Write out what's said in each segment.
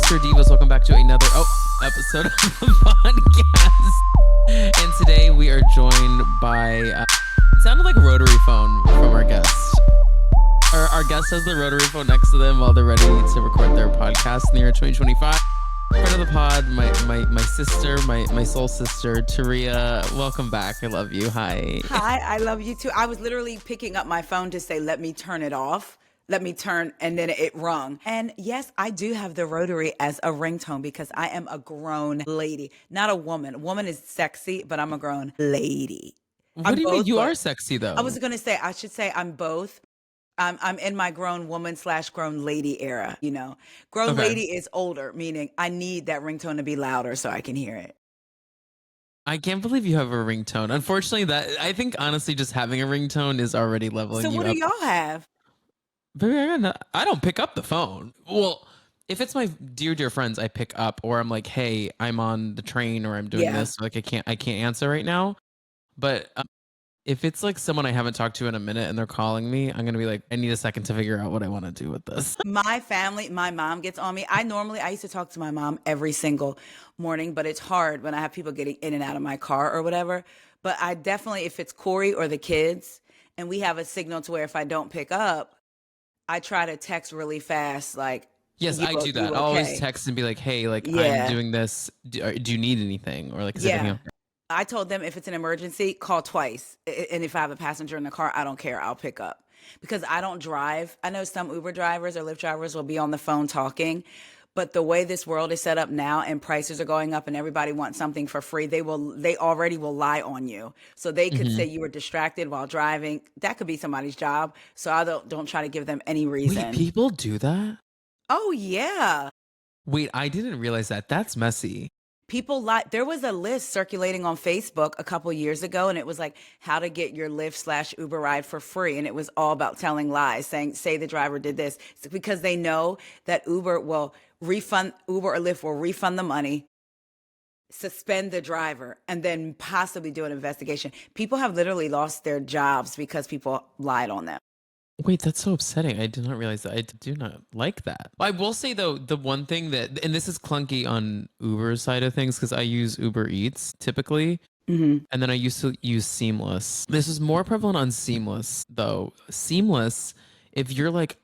Sister Divas, welcome back to another episode of the podcast. And today we are joined by, it sounded like a rotary phone from our guest. Our guest has the rotary phone next to them while they're ready to record their podcast in the year 2025. Friend of the pod, my sister, my soul sister, Taria. Welcome back. I love you. Hi. Hi, I love you too. I was literally picking up my phone to say, let me turn it off. Let me turn, and then it rung. And yes, I do have the rotary as a ringtone because I am a grown lady, not a woman. A woman is sexy, but I'm a grown lady. What do you mean? You are sexy though. I was going to say, I should say I'm both. I'm in my grown woman / grown lady era, you know. Grown lady is older, meaning I need that ringtone to be louder so I can hear it. I can't believe you have a ringtone. Unfortunately, I think honestly just having a ringtone is already leveling you up. So what do y'all have? Baby, I don't pick up the phone. Well, if it's my dear friends, I pick up, or I'm like, hey, I'm on the train, or I'm doing this. Like I can't answer right now. But if it's like someone I haven't talked to in a minute and they're calling me, I'm gonna be like, I need a second to figure out what I want to do with this. My family, my mom gets on me. I used to talk to my mom every single morning, but it's hard when I have people getting in and out of my car or whatever. But I definitely, if it's Corey or the kids, and we have a signal to where if I don't pick up, I try to text really fast, like, yes, I do that. I'll always text and be like, hey, like, I'm doing this. Do you need anything? Or like, is everything okay? I told them if it's an emergency, call twice. And if I have a passenger in the car, I don't care. I'll pick up. Because I don't drive. I know some Uber drivers or Lyft drivers will be on the phone talking. But the way this world is set up now and prices are going up and everybody wants something for free, they already will lie on you. So they could say you were distracted while driving. That could be somebody's job. So I don't try to give them any reason. Wait, people do that? Oh, yeah. Wait, I didn't realize that. That's messy. People lie. There was a list circulating on Facebook a couple years ago, and it was like how to get your Lyft / Uber ride for free. And it was all about telling lies, say the driver did this. It's because they know that Uber or Lyft will refund the money, suspend the driver, and then possibly do an investigation. People have literally lost their jobs because people lied on them. Wait, that's so upsetting. I did not realize that. I do not like that. I will say, though, the one thing that, and this is clunky on Uber's side of things, because I use Uber Eats typically, and then I used to use Seamless. This is more prevalent on Seamless, though. Seamless, if you're like,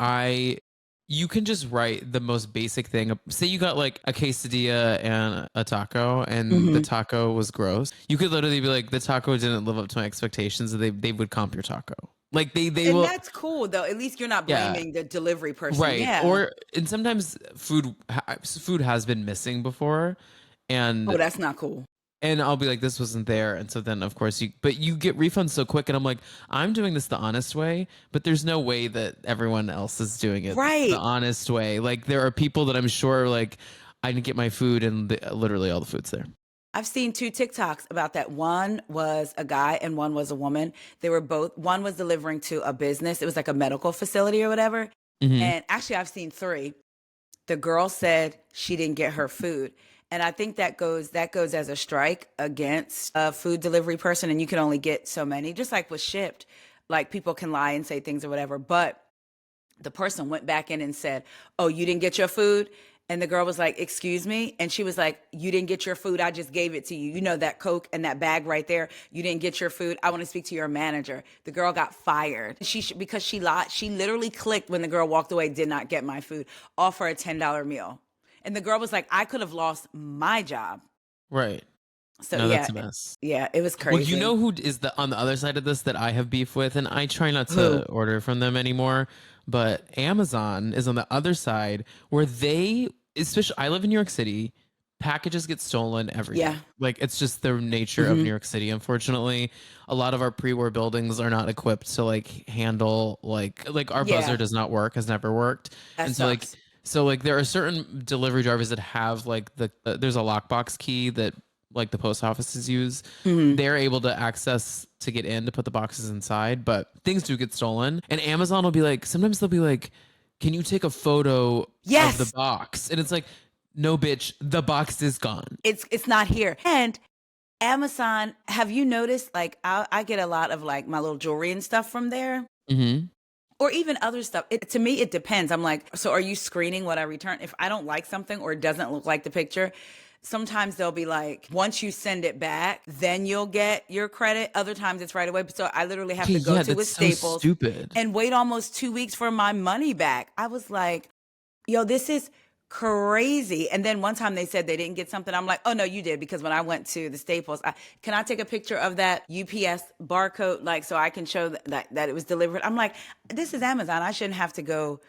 you can just write the most basic thing. Say you got like a quesadilla and a taco, and the taco was gross. You could literally be like, the taco didn't live up to my expectations, and they would comp your taco. Like they and will. That's cool though. At least you're not blaming the delivery person, right? Yeah. And sometimes food has been missing before, and that's not cool. And I'll be like, this wasn't there, and so then of course you get refunds so quick, and I'm like, I'm doing this the honest way, but there's no way that everyone else is doing it the honest way. Like there are people that I'm sure like I didn't get my food, and literally all the food's there. I've seen 2 TikToks about that. One was a guy and one was a woman. They were both, one was delivering to a business. It was like a medical facility or whatever. And actually I've seen 3. The girl said she didn't get her food. And I think that goes as a strike against a food delivery person. And you can only get so many, just like with Shipped. Like people can lie and say things or whatever. But the person went back in and said, oh, you didn't get your food? And the girl was like, excuse me? And she was like, you didn't get your food. I just gave it to you. You know, that Coke and that bag right there. You didn't get your food. I want to speak to your manager. The girl got fired. Because she lied. She literally clicked when the girl walked away, did not get my food, offer a $10 meal. And the girl was like, I could have lost my job. Right. So no, that's a mess. Yeah, it was crazy. Well, you know who is on the other side of this that I have beef with, and I try not to order from them anymore, but Amazon is on the other side where especially I live in New York City, packages get stolen every day. Like it's just the nature of New York City. Unfortunately, a lot of our pre-war buildings are not equipped to like handle like our buzzer does not work, has never worked. That sucks. So there are certain delivery drivers that have like there's a lockbox key that like the post offices use. They're able to access to get in to put the boxes inside, but things do get stolen. And Amazon will be like, sometimes they'll be like, can you take a photo of the box? And it's like, no, bitch, the box is gone. It's not here. And Amazon, have you noticed, like, I get a lot of like my little jewelry and stuff from there. or even other stuff. To me, it depends. I'm like, so are you screening what I return? If I don't like something or it doesn't look like the picture, sometimes they'll be like, once you send it back, then you'll get your credit. Other times it's right away. So I literally have Okay, to go yeah, to a that's so Staples stupid. and wait almost 2 weeks for my money back. I was like, yo, this is crazy. And then one time they said they didn't get something. I'm like, oh no, you did. Because when I went to the Staples, can I take a picture of that UPS barcode? Like, so I can show that it was delivered. I'm like, this is Amazon. I shouldn't have to go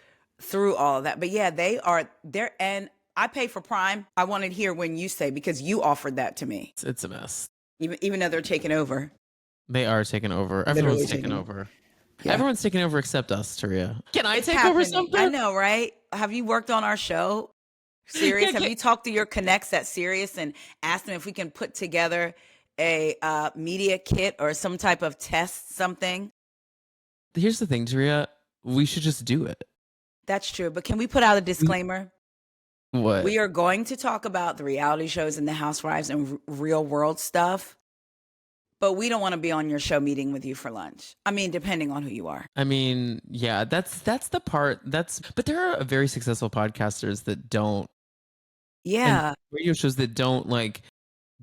through all of that. But yeah, they're, and I pay for Prime. I want to hear when you say, because you offered that to me. It's a mess. Even though they're taking over. They are taking over. Everyone's taking over. Yeah. Everyone's taking over except us, Taria. Can I take over something? I know, right? Have you worked on our show? Sirius? Have you talked to your connects at Sirius and asked them if we can put together a media kit or some type of test, something? Here's the thing, Taria. We should just do it. That's true. But can we put out a disclaimer? What? We are going to talk about the reality shows and the Housewives and real world stuff. But we don't want to be on your show meeting with you for lunch. I mean, depending on who you are. I mean, yeah, that's the part. But there are very successful podcasters that don't. Yeah. Radio shows that don't like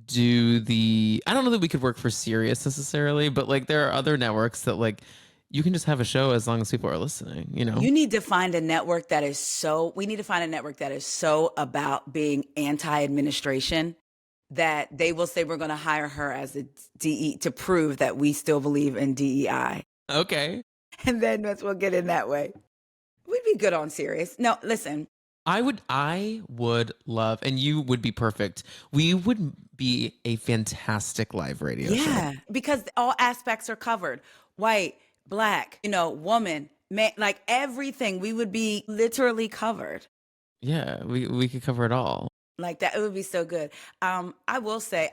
do the. I don't know that we could work for Sirius necessarily, but like there are other networks that like you can just have a show as long as people are listening. You know, you need to find a network that is so. We need to find a network that is so about being anti-administration that they will say we're going to hire her as a DE to prove that we still believe in DEI. Okay. And then we'll get in that way. We'd be good on Sirius. No, listen. I would love, and you would be perfect. We would be a fantastic live radio show. Yeah, because all aspects are covered. White, black, woman, man, like everything. We would be literally covered. Yeah, we could cover it all. Like that, it would be so good. I will say,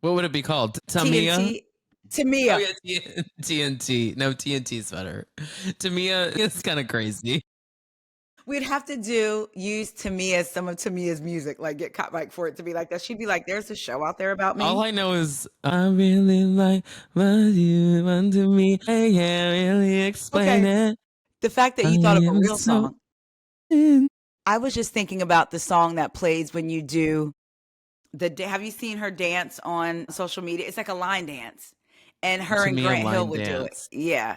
what would it be called? Tamia? Tamia. Oh yeah, TNT. No, TNT's better. Tamia is kind of crazy. We'd have to use some of Tamia's music, like get copyright for it to be like that. She'd be like, "There's a show out there about me." All I know is I really like what you want to me. I can't really explain it. The fact that you thought of a real song. I was just thinking about the song that plays when you do have you seen her dance on social media? It's like a line dance. And her and Grant Hill would do it. Yeah.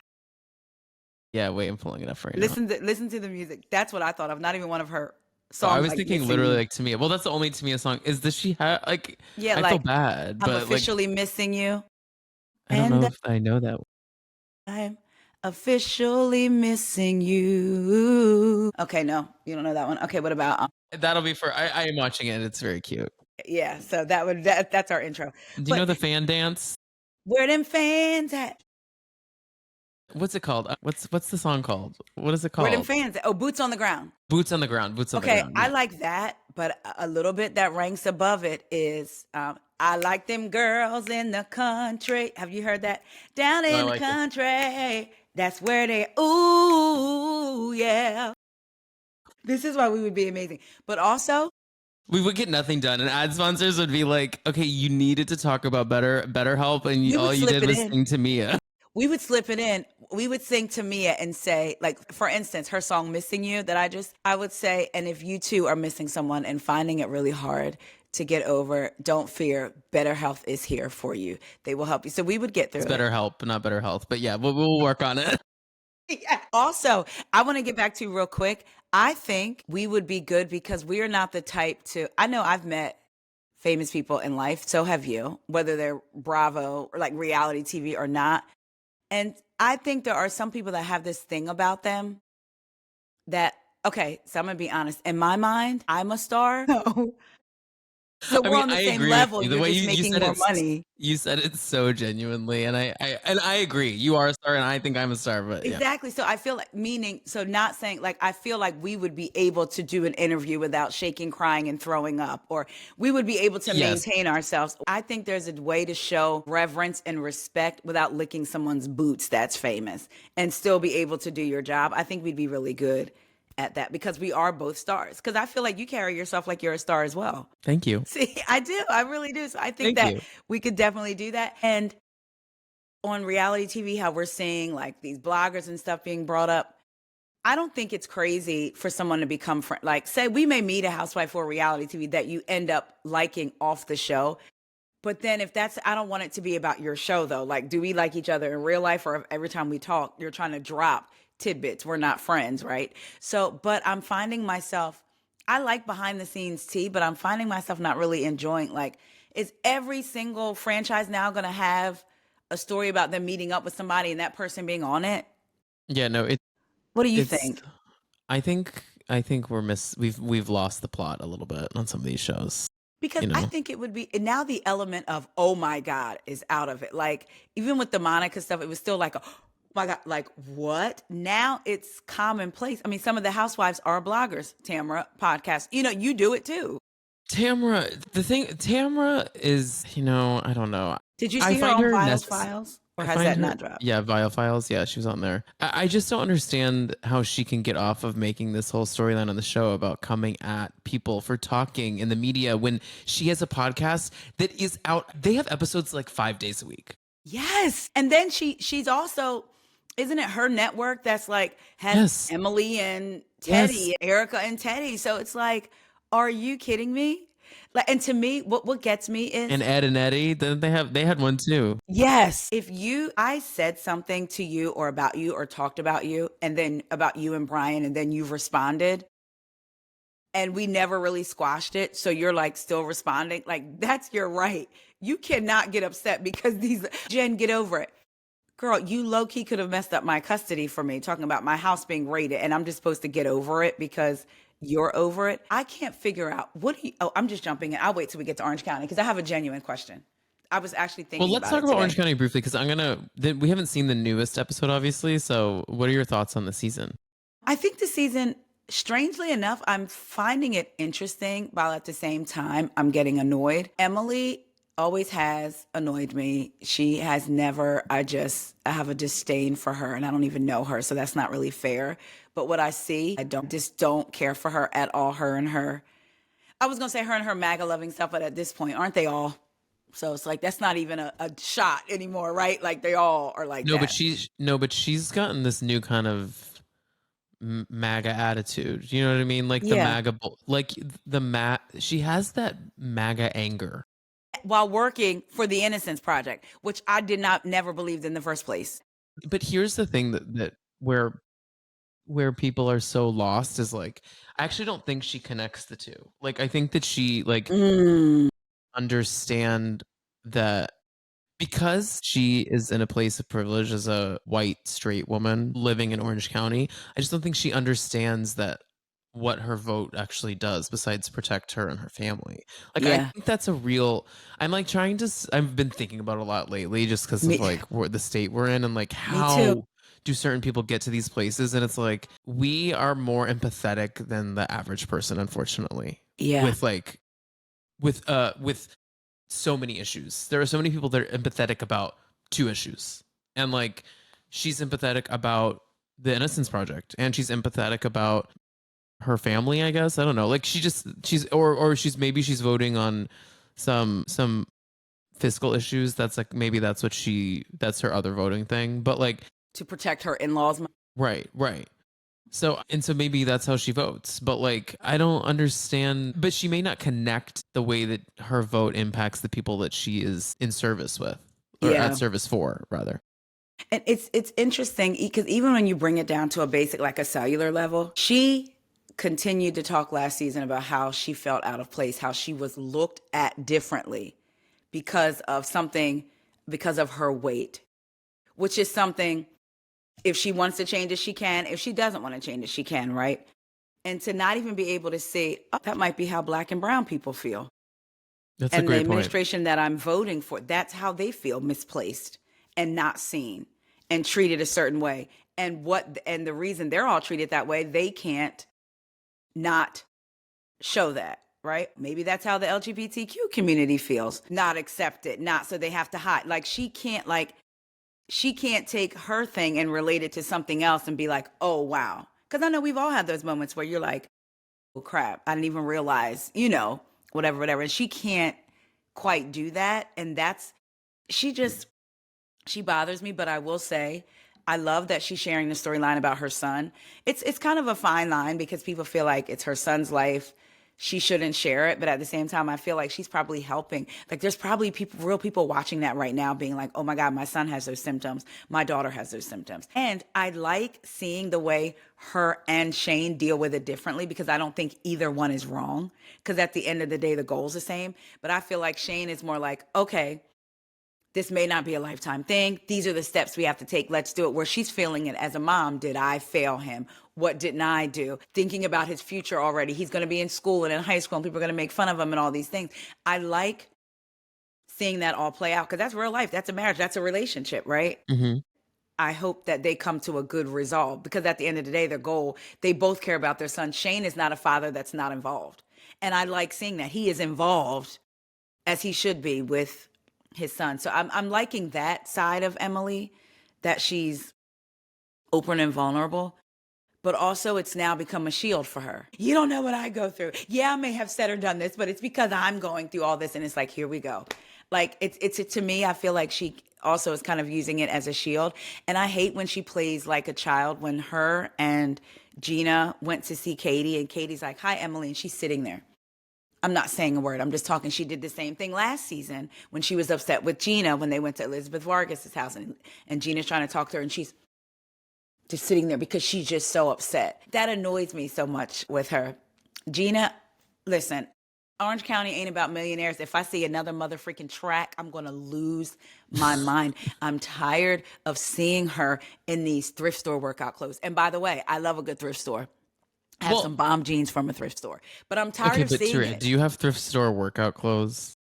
Yeah, wait, I'm pulling it up right now. Listen to the music. That's what I thought of. Not even one of her songs. I was thinking literally like Tamia. Well, that's the only Tamia song. Does she have like? Yeah, I feel bad. I'm officially missing you. I don't know if I know that. I'm officially missing you. Okay, no, you don't know that one. Okay, what about? That'll be for. I am watching it. It's very cute. Yeah, so that's our intro. Do you know the fan dance? Where them fans at? What's it called? What's the song called? What is it called? Where them fans at? Oh, Boots on the Ground. Boots on the Ground. Boots on the Ground. Okay, I like that, but a little bit that ranks above it is I like them girls in the country. Have you heard that? Down in the country. That's where they, ooh, yeah. This is why we would be amazing. But also, we would get nothing done, and ad sponsors would be like, "Okay, you needed to talk about BetterHelp, and all you did was sing Tamia." We would slip it in. We would sing Tamia and say, like, for instance, her song "Missing You" that I would say, and if you too are missing someone and finding it really hard to get over, don't fear. BetterHelp is here for you. They will help you. So we would get through. It's BetterHelp, not BetterHealth, but yeah, we'll work on it. Yeah. Also, I want to get back to real quick. I think we would be good because we are not the type to. I know I've met famous people in life. So have you, whether they're Bravo or like reality TV or not. And I think there are some people that have this thing about them that, okay, so I'm going to be honest. In my mind, I'm a star. No. So we're on the same level. You're just making more money. You said it so genuinely, and I agree. You are a star, and I think I'm a star. But exactly. So I feel like not saying like I feel like we would be able to do an interview without shaking, crying, and throwing up, or we would be able to maintain ourselves. I think there's a way to show reverence and respect without licking someone's boots that's famous and still be able to do your job. I think we'd be really good at that because we are both stars. Because I feel like you carry yourself like you're a star as well. Thank you. See, I do. I really do. So I think we could definitely do that. And on reality TV, how we're seeing like these bloggers and stuff being brought up. I don't think it's crazy for someone to become friend. Like, say we may meet a housewife for reality TV that you end up liking off the show. But then if that's, I don't want it to be about your show though. Like, do we like each other in real life, or if every time we talk, you're trying to drop tidbits? We're not friends, right? So, but I'm finding myself, I like behind the scenes tea, but I'm finding myself not really enjoying, like, is every single franchise now going to have a story about them meeting up with somebody and that person being on it? Yeah, no, What do you it's think? I think we've lost the plot a little bit on some of these shows, Because you I know. think it would be, and now the element of, oh my God, is out of it. Like, even with the Monica stuff, it was still like, oh my God, like what? Now it's commonplace. I mean, some of the housewives are bloggers, Tamara, podcast. You do it too. Tamara is, I don't know. Did you I see her find on her Files necessary. Files? Or I has find that her, not dropped? yeah, Vile Files. Yeah, she was on there. I just don't understand how she can get off of making this whole storyline on the show about coming at people for talking in the media when she has a podcast that is out. They have episodes like 5 days a week. Yes. And then she's also, isn't it her network that's like has Yes. Emily and Yes. Teddy, Erica and Teddy. So it's like, are you kidding me? Like, and to me, what gets me is, And Ed and Eddie, then they had one too. yes, if I said something to you or about you or talked about you, and then about you and Brian, and then you've responded and we never really squashed it, so you're like still responding, like that's your right. You cannot get upset because Jen, get over it. Girl, you low key could have messed up my custody for me, talking about my house being raided, and I'm just supposed to get over it because you're over it. I can't figure out I'm just jumping in. I'll wait till we get to Orange County because I have a genuine question. I was actually Well, thinking let's about talk it about Orange today. County briefly because we haven't seen the newest episode, obviously. So, what are your thoughts on the season? I think the season, strangely enough, I'm finding it interesting, while at the same time, I'm getting annoyed. Emily always has annoyed me. She has never, I have a disdain for her, and I don't even know her, so that's not really fair. But what I see, I don't care for her at all, her and her. I was going to say her and her MAGA loving stuff, but at this point, aren't they all? So it's like, that's not even a shot anymore, right? Like they all are like No, but that. she's gotten this new kind of MAGA attitude. You know what I mean? Like the Yeah. she has that MAGA anger. While working for the Innocence Project, which I did not never believed in the first place. But here's the thing that where people are so lost is like I actually don't think she connects the two. Like I think that she like Mm, understand that because she is in a place of privilege as a white straight woman living in Orange County, I just don't think she understands that what her vote actually does besides protect her and her family. Like I yeah, think that's a real I'm like trying to I've been thinking about it a lot lately just because of me, like the state we're in and like me too. how do certain people get to these places and it's like we are more empathetic than the average person unfortunately Yeah, with like with so many issues. There are so many people that are empathetic about two issues. And like she's empathetic about the Innocence Project and she's empathetic about her family, I guess. I don't know. Like she's or she's voting on some fiscal issues. That's like maybe that's her other voting thing. But like to protect her in-laws. right. So maybe that's how she votes. But like I don't understand but she may not connect the way that her vote impacts the people that she is in service with or at Yeah, service for rather. and it's interesting because even when you bring it down to a basic, like a cellular level, she continued to talk last season about how she felt out of place, how she was looked at differently because of something, because of her weight, which is something. If she wants to change it, she can. If she doesn't want to change it, she can, right? And to not even be able to say, oh, that might be how Black and brown people feel. That's a And the great point. administration that I'm voting for, that's how they feel, misplaced and not seen and treated a certain way. And the reason they're all treated that way, they can't not show that, right? Maybe that's how the LGBTQ community feels, not accepted, not, so they have to hide. She can't take her thing and relate it to something else and be like, oh, wow. Because I know we've all had those moments where you're like, oh, crap, I didn't even realize, whatever. And she can't quite do that. And she just, She bothers me, but I will say I love that she's sharing the storyline about her son. It's kind of a fine line because people feel like it's her son's life. She shouldn't share it, but at the same time, I feel like she's probably helping. Like there's probably people, real people watching that right now being like, oh my God, my son has those symptoms. My daughter has those symptoms. And I like seeing the way her and Shane deal with it differently because I don't think either one is wrong. Because at the end of the day, the goal's the same. But I feel like Shane is more like, okay, this may not be a lifetime thing. These are the steps we have to take. Let's do it. Where she's feeling it as a mom. Did I fail him? What didn't I do? Thinking about his future already. He's going to be in school and in high school and people are going to make fun of him and all these things. I like seeing that all play out because that's real life. That's a marriage. That's a relationship, right? Mm-hmm. I hope that they come to a good resolve because at the end of the day, their goal, they both care about their son. Shane is not a father that's not involved. And I like seeing that he is involved as he should be with his son. So I'm liking that side of Emily, that she's open and vulnerable, but also it's now become a shield for her. You don't know what I go through. Yeah, I may have said or done this, but it's because I'm going through all this. And it's like, here we go. Like it's to me, I feel like she also is kind of using it as a shield. And I hate when she plays like a child. When her and Gina went to see Katie and Katie's like, hi, Emily. And she's sitting there. I'm not saying a word. I'm just talking. She did the same thing last season when she was upset with Gina when they went to Elizabeth Vargas's house and Gina's trying to talk to her and she's just sitting there because she's just so upset. That annoys me so much with her. Gina, listen, Orange County ain't about millionaires. If I see another mother freaking track, I'm going to lose my mind. I'm tired of seeing her in these thrift store workout clothes. And by the way, I love a good thrift store. I have some bomb jeans from a thrift store, but I'm tired of seeing Taria, it. do you have thrift store workout clothes?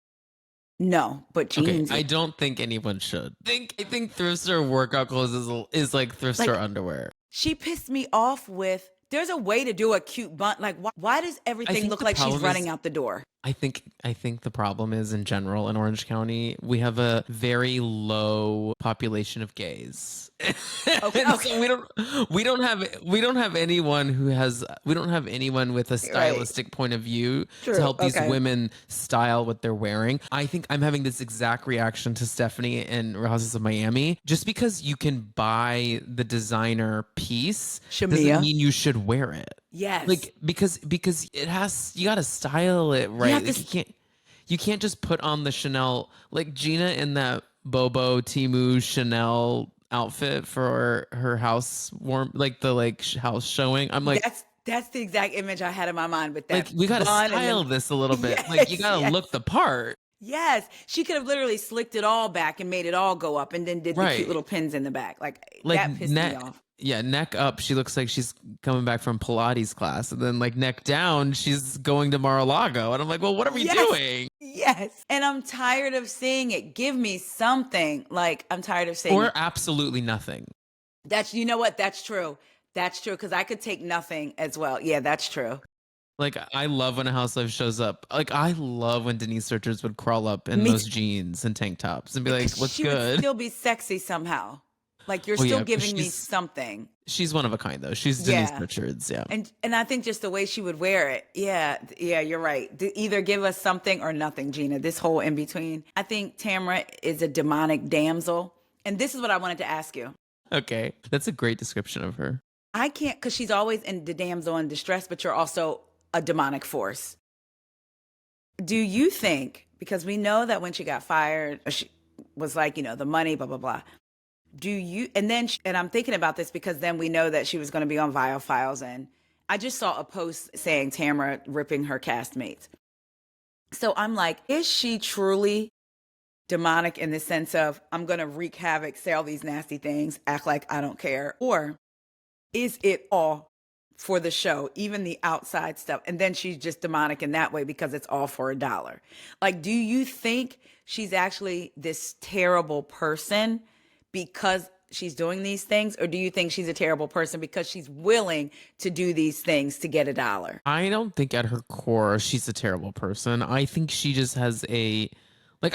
No, but jeans. Okay, I don't think anyone should. I think thrift store workout clothes is like thrift store underwear. She pissed me off with, there's a way to do a cute bun. Like, why does everything look like she's running out the door? I think the problem is in general in Orange County, we have a very low population of gays. Okay. So we don't have anyone with a stylistic point of view to help these women style what they're wearing. I think I'm having this exact reaction to Stephanie in Real Houses of Miami. Just because you can buy the designer piece doesn't mean you should wear it. Yes. Like because you gotta style it right. Like, you can't just put on the Chanel, like Gina in that Bobo Timu Chanel outfit for her house house showing. I'm like, that's the exact image I had in my mind with that. Like, we gotta style this a little bit. Yes, like you gotta look the part. Yes, she could have literally slicked it all back and made it all go up and then did the cute little pins in the back. Like that pissed me off. Yeah, neck up, she looks like she's coming back from Pilates class. And then like neck down, she's going to Mar-a-Lago. And I'm like, well, what are we doing? Yes. And I'm tired of seeing it. Give me something. Like, I'm tired of seeing Or absolutely nothing. You know what? That's true. That's true. Because I could take nothing as well. Yeah, that's true. Like, I love when a housewife shows up. Like, I love when Denise Richards would crawl up in those jeans and tank tops and be like, what's good? She would still be sexy somehow. Like, you're still giving me something. She's one of a kind, though. She's Denise Richards, yeah. And I think just the way she would wear it. Yeah, you're right. Either give us something or nothing, Gina. This whole in between. I think Tamara is a demonic damsel. And this is what I wanted to ask you. Okay. That's a great description of her. I can't, because she's always in the damsel in distress, but you're also a demonic force. Do you think, because we know that when she got fired, she was like, the money, blah, blah, blah. And I'm thinking about this because then we know that she was going to be on Viall Files. And I just saw a post saying Tamara ripping her castmates. So I'm like, is she truly demonic in the sense of, I'm going to wreak havoc, say all these nasty things, act like I don't care? Or is it all for the show, even the outside stuff? And then she's just demonic in that way because it's all for $1. Like, do you think she's actually this terrible person because she's doing these things? Or do you think she's a terrible person because she's willing to do these things to get $1? I don't think at her core she's a terrible person. I think she just has I'm not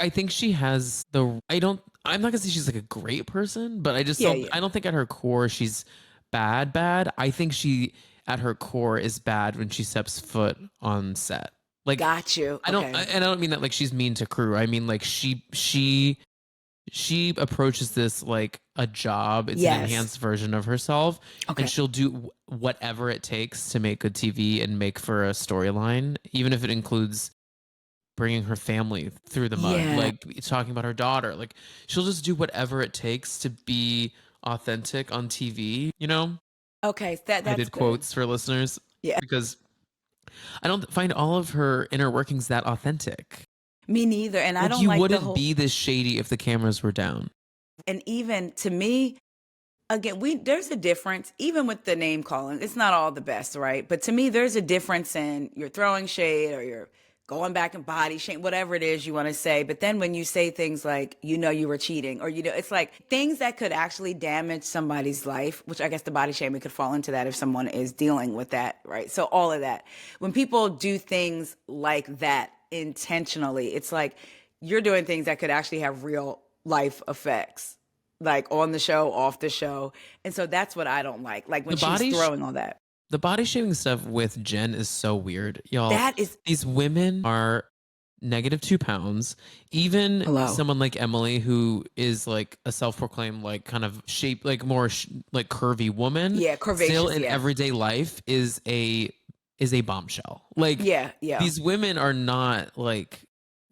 gonna say she's like a great person, but I just I don't think at her core she's bad. I think she at her core is bad when she steps foot on set. Like, got you. I don't mean that like she's mean to crew. I mean like she she approaches this like a job. It's an Yes. enhanced version of herself, Okay. and she'll do whatever it takes to make good TV and make for a storyline, even if it includes bringing her family through the mud, Yeah. like talking about her daughter. Like she'll just do whatever it takes to be authentic on TV, you know? Okay. I That's did good. quotes for listeners Yeah. because I don't find all of her inner workings that authentic. Me neither. And I Like don't you like the wouldn't whole, be this shady if the cameras were down. and even to me, again, there's a difference, even with the name calling. It's not all the best, right? But to me, there's a difference in you're throwing shade or you're going back and body shame, whatever it is you want to say. But then when you say things like, you were cheating, or, it's like things that could actually damage somebody's life, which I guess the body shaming could fall into that if someone is dealing with that, right? So all of that. When people do things like that intentionally, it's like you're doing things that could actually have real life effects, like on the show, off the show. And so that's what I don't like. Like when she's throwing all that. The body shaming stuff with Jen is so weird. Y'all, That is these women are -2 pounds. Even hello. someone like Emily, who is like a self-proclaimed like kind of shape, like more like curvy woman, Yeah, still curvaceous, in yeah. everyday life is a bombshell. Like Yeah, yeah. these women are not like,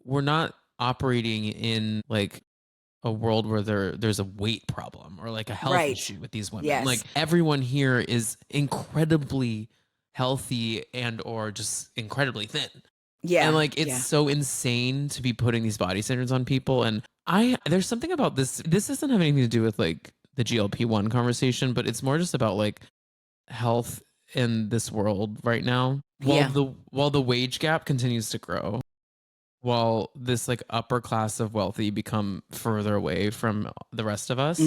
we're not operating in like a world where there's a weight problem or like a health Right. issue with these women. Yes. Like everyone here is incredibly healthy and or just incredibly thin. Yeah. And like it's yeah. so insane to be putting these body standards on people. And there's something about this. This doesn't have anything to do with like the GLP-1 conversation, but it's more just about like health in this world right now. Yeah. While the wage gap continues to grow, while this like upper class of wealthy become further away from the rest of us,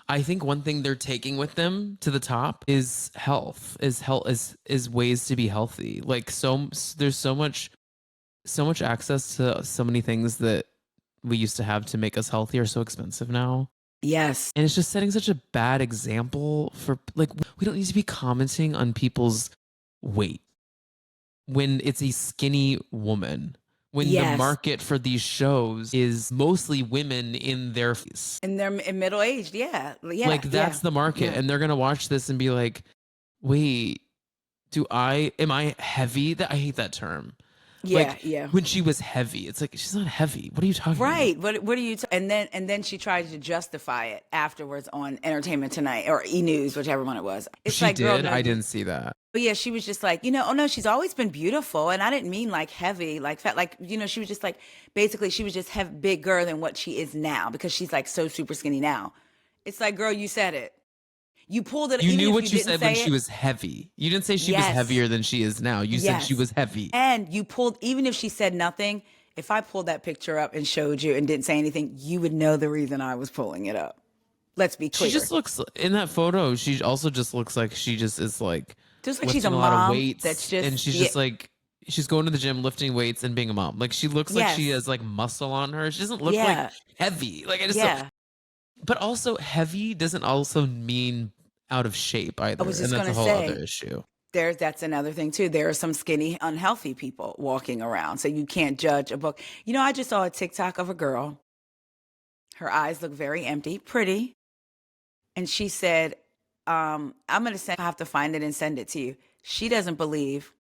I think one thing they're taking with them to the top is health, is ways to be healthy. Like there's so much access to so many things that we used to have to make us healthy are so expensive now. Yes. And it's just setting such a bad example for like, we don't need to be commenting on people's weight when it's a skinny woman, when the Yes. market for these shows is mostly women in their And they're middle aged. Yeah. Yeah. like that's the market. Yeah. And they're gonna watch this and be like, wait, am I heavy? That I hate that term. Yeah. Like Yeah. when she was heavy, it's like she's not heavy. What are you talking Right. about? What are you? And then she tried to justify it afterwards on Entertainment Tonight or E News, whichever one it was. It's She like, did. girl, no, I didn't see that. But yeah, she was just like, oh no, she's always been beautiful. And I didn't mean like heavy, like fat, like, she was just like, basically she was just bigger than what she is now because she's like so super skinny now. It's like, girl, you said it. You pulled it. You even knew if what you didn't said say when she it. was heavy. You didn't say she was Yes. heavier than she is now. You said she Yes. was heavy. And you pulled, even if she said nothing, if I pulled that picture up and showed you and didn't say anything, you would know the reason I was pulling it up. Let's be clear. She just looks, in that photo, she also just looks like she just is like just like she's a lifting a lot of mom weights. that's just, and she's just like, she's going to the gym, lifting weights and being a mom. Like she looks like she Yes. has like muscle on her. She doesn't look Yeah. like heavy. Like I just yeah. but also heavy doesn't also mean out of shape either. I was And just that's a gonna whole say, other issue. that's another thing too. There are some skinny, unhealthy people walking around. So you can't judge a book. I just saw a TikTok of a girl. Her eyes look very empty, pretty. And she said, I have to find it and send it to you. She doesn't believe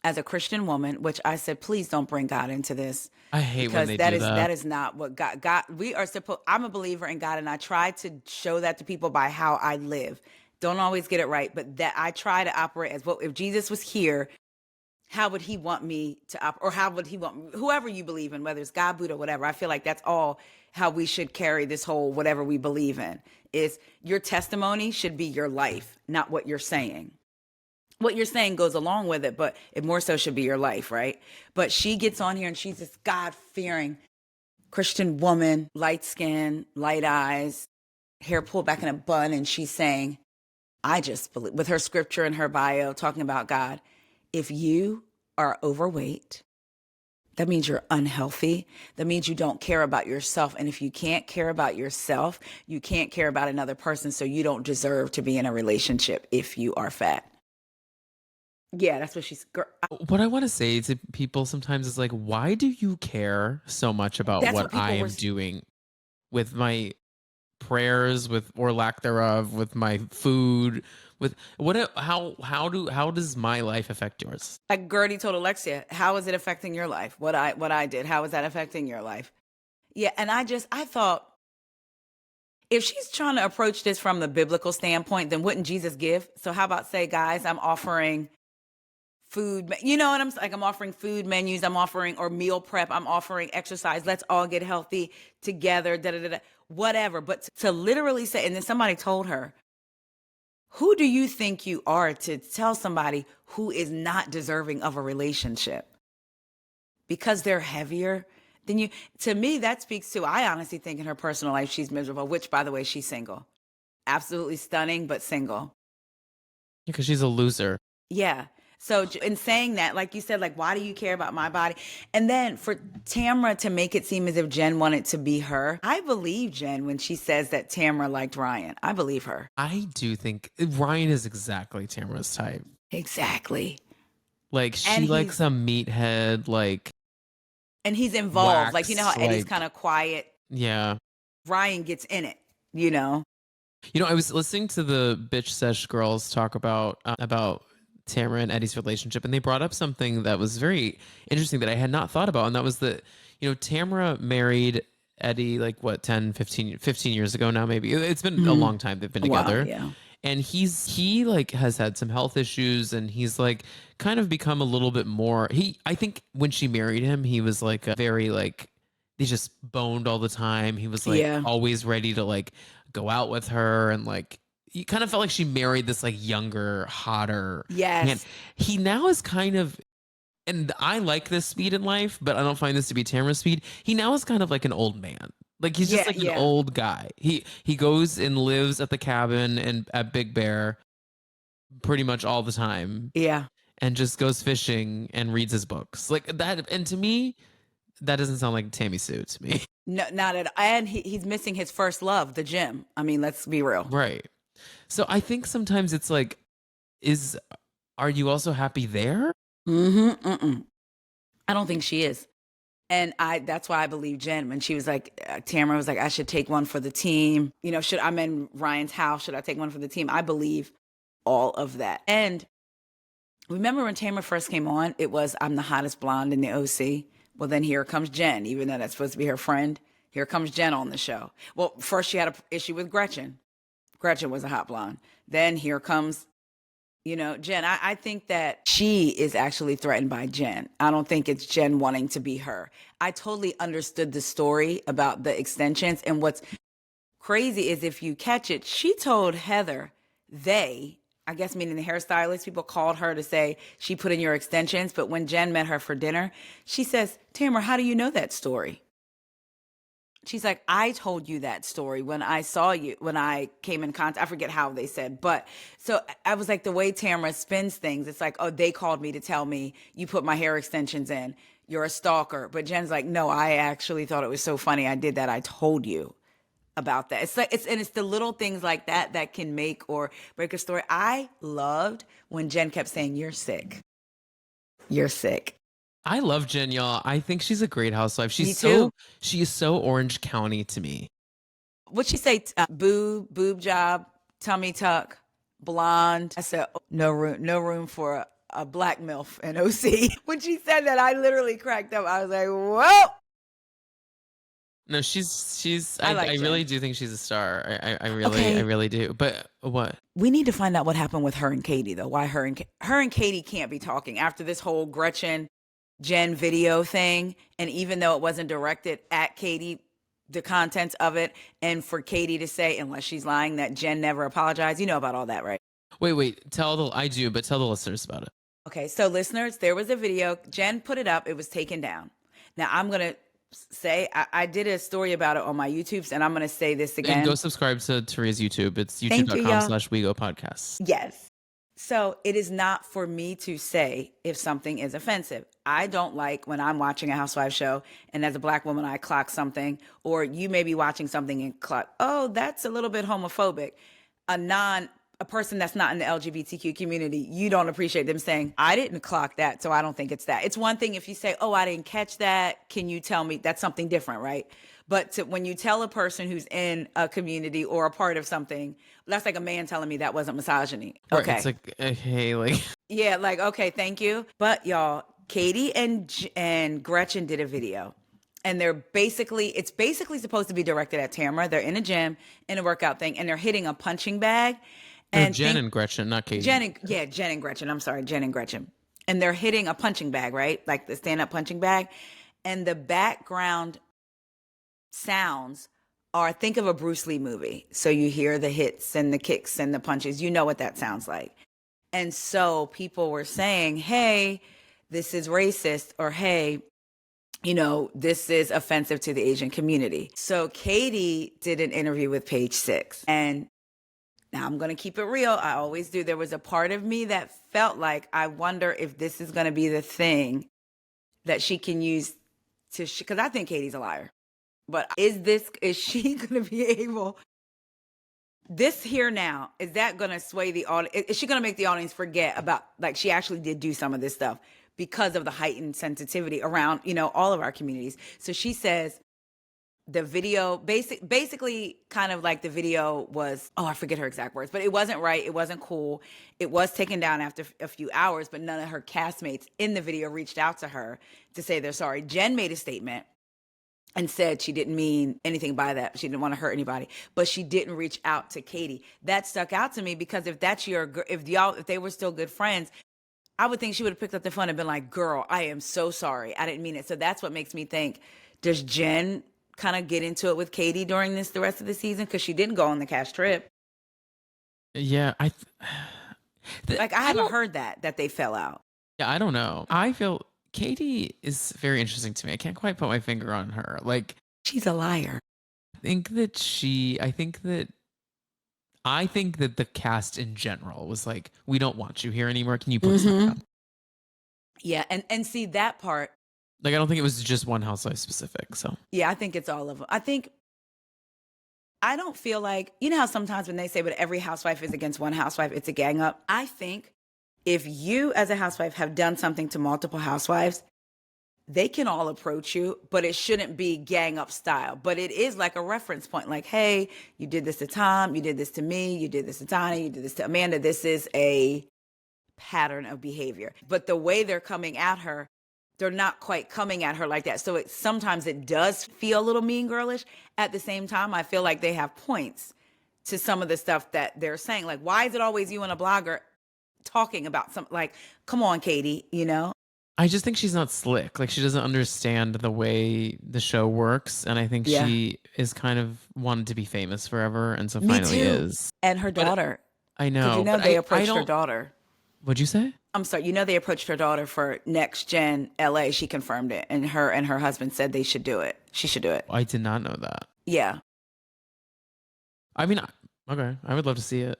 as a Christian woman, which I said, please don't bring God into this. I hate when Because they that do is that. that is not what God, we are supposed, I'm a believer in God and I try to show that to people by how I live. Don't always get it right, but that I try to operate as if Jesus was here, how would he want me to operate, or how would he want whoever you believe in, whether it's God, Buddha, whatever. I feel like that's all how we should carry this whole whatever we believe in. Is your testimony should be your life, not what you're saying. What you're saying goes along with it, but it more so should be your life, right? But she gets on here and she's this God-fearing Christian woman, light skin, light eyes, hair pulled back in a bun, and she's saying, I just believe, with her scripture in her bio talking about God, if you are overweight, that means you're unhealthy. That means you don't care about yourself. And if you can't care about yourself, you can't care about another person. So you don't deserve to be in a relationship if you are fat. Yeah, that's what she's. What I want to say to people sometimes is like, why do you care so much about what I am doing with my prayers, with or lack thereof, with my food, with how does my life affect yours? Like Gertie told Alexia, how is it affecting your life? What I did, how is that affecting your life? Yeah, and I thought, if she's trying to approach this from the biblical standpoint, then wouldn't Jesus give? So how about say, guys, I'm offering food, you know what I'm offering food menus, I'm offering, or meal prep, I'm offering exercise. Let's all get healthy together, da da da, da whatever. But to literally say, and then somebody told her, who do you think you are to tell somebody who is not deserving of a relationship because they're heavier than you? To me, that speaks to, I honestly think in her personal life, she's miserable, which, by the way, she's single. Absolutely stunning, but single. Because she's a loser. Yeah. So in saying that, like you said, like, why do you care about my body? And then for Tamra to make it seem as if Jen wanted to be her, I believe Jen when she says that Tamra liked Ryan. I believe her. I do think Ryan is exactly Tamara's type. Exactly. Like, she likes a meathead, like. And he's involved. Wax, like, you know how Eddie's kind of quiet? Yeah. Ryan gets in it, you know? You know, I was listening to the Bitch Sesh girls talk about Tamara and Eddie's relationship, and they brought up something that was very interesting that I had not thought about, and that was that, you know, Tamara married Eddie like what, 10, 15 years ago now, maybe. It's been a long time they've been together. Wow, yeah. And he like has had some health issues, and he's like kind of become a little bit more, I think when she married him, he was like a very like, they just boned all the time. He was like always ready to like go out with her, and like you kind of felt like she married this like younger, hotter man. He now is kind of, and I like this speed in life, but I don't find this to be Tamara's speed. He now is kind of like an old man. Like he's just like an old guy. He goes and lives at the cabin and at Big Bear pretty much all the time. Yeah. And just goes fishing and reads his books. Like that, and to me, that doesn't sound like Tammy Sue to me. No, not at all. And he's missing his first love, the gym. I mean, let's be real. Right. So I think sometimes it's like, are you also happy there? I don't think she is. And that's why I believe Jen when she was like, Tamara was like, I should take one for the team. You know, I'm in Ryan's house. Should I take one for the team? I believe all of that. And remember when Tamara first came on, it was, I'm the hottest blonde in the OC. Well, then here comes Jen, even though that's supposed to be her friend. Here comes Jen on the show. Well, first she had an issue with Gretchen. Gretchen was a hot blonde. Then here comes, you know, Jen. I think that she is actually threatened by Jen. I don't think it's Jen wanting to be her. I totally understood the story about the extensions. And what's crazy is if you catch it, she told Heather, I guess meaning the hairstylist, people called her to say she put in your extensions. But when Jen met her for dinner, she says, Tamara, how do you know that story? She's like, I told you that story when I saw you, when I came in contact. I forget how they said, but so I was like, the way Tamara spins things, it's like, oh, they called me to tell me you put my hair extensions in. You're a stalker. But Jen's like, no, I actually thought it was so funny. I did that. I told you about that. It's like, it's the little things like that that can make or break a story. I loved when Jen kept saying, you're sick. You're sick. I love Jen, y'all. I think she's a great housewife. Me too. She is so Orange County to me. What'd she say? Boob job, tummy tuck, blonde. I said, oh, no room for a black MILF in OC. When she said that, I literally cracked up. I was like, whoa. No, she's. I really do think she's a star. I really do. But what? We need to find out what happened with her and Katie, though. Why her and Katie can't be talking after this whole Gretchen Jen video thing. And even though it wasn't directed at Katie, the contents of it, and for Katie to say, unless she's lying, that Jen never apologized. You know about all that, right? Wait. Tell the listeners about it. Okay, so listeners, there was a video. Jen put it up. It was taken down. Now I'm going to say, I did a story about it on my YouTubes, and I'm going to say this again. And go subscribe to Taria's YouTube. It's youtube.com/WeGoPodcasts. Yes. So it is not for me to say if something is offensive. I don't like when I'm watching a Housewives show and as a black woman, I clock something, or you may be watching something and clock, oh, that's a little bit homophobic. A person that's not in the LGBTQ community, you don't appreciate them saying, I didn't clock that, so I don't think it's that. It's one thing if you say, oh, I didn't catch that. Can you tell me? That's something different, right? But when you tell a person who's in a community or a part of something, that's like a man telling me that wasn't misogyny. Right, Okay. it's like, hey, like. Yeah, like, okay, thank you. But y'all, Katie and Gretchen did a video. And it's basically supposed to be directed at Tamara. They're in a gym, in a workout thing, and they're hitting a punching bag. And Jen and Gretchen, not Katie. Jen and Gretchen. I'm sorry, Jen and Gretchen. And they're hitting a punching bag, right? Like the stand-up punching bag. And the background sounds are, think of a Bruce Lee movie. So you hear the hits and the kicks and the punches. You know what that sounds like. And so people were saying, hey, this is racist, or hey, this is offensive to the Asian community. So Katie did an interview with Page Six. And now I'm going to keep it real. I always do. There was a part of me that felt like, I wonder if this is going to be the thing that she can use to, because I think Katie's a liar. But is she going to be able, this here now, is that going to sway the audience? Is she going to make the audience forget about, like, she actually did do some of this stuff because of the heightened sensitivity around, all of our communities? So she says the video, basically kind of like the video was, I forget her exact words, but it wasn't right. It wasn't cool. It was taken down after a few hours, but none of her castmates in the video reached out to her to say they're sorry. Jen made a statement and said she didn't mean anything by that. She didn't want to hurt anybody, but she didn't reach out to Katie. That stuck out to me because if they were still good friends, I would think she would have picked up the phone and been like, girl, I am so sorry. I didn't mean it. So that's what makes me think, does Jen kind of get into it with Katie during the rest of the season? Because she didn't go on the cast trip. Yeah. I haven't heard that they fell out. Yeah, I don't know. I feel Katie is very interesting to me. I can't quite put my finger on her. Like, she's a liar. I think that the cast in general was like, we don't want you here anymore. Can you please stop? Yeah, and see that part. Like, I don't think it was just one housewife specific. So yeah, I think it's all of them. I don't feel like, how sometimes when they say, but every housewife is against one housewife, it's a gang up. I think if you as a housewife have done something to multiple housewives, they can all approach you, but it shouldn't be gang up style. But it is like a reference point, like, hey, you did this to Tom, you did this to me, you did this to Tanya, you did this to Amanda. This is a pattern of behavior. But the way they're coming at her, they're not quite coming at her like that. So sometimes it does feel a little mean girlish. At the same time, I feel like they have points to some of the stuff that they're saying. Like, why is it always you and a blogger talking about something? Like, come on, Katie, I just think she's not slick. Like, she doesn't understand the way the show works. And I think she is kind of wanted to be famous forever. And so finally is. And her daughter. I know. They approached her daughter. What'd you say? I'm sorry. They approached her daughter for Next Gen LA. She confirmed it. And her husband said they should do it. She should do it. I did not know that. Yeah. I mean, okay. I would love to see it.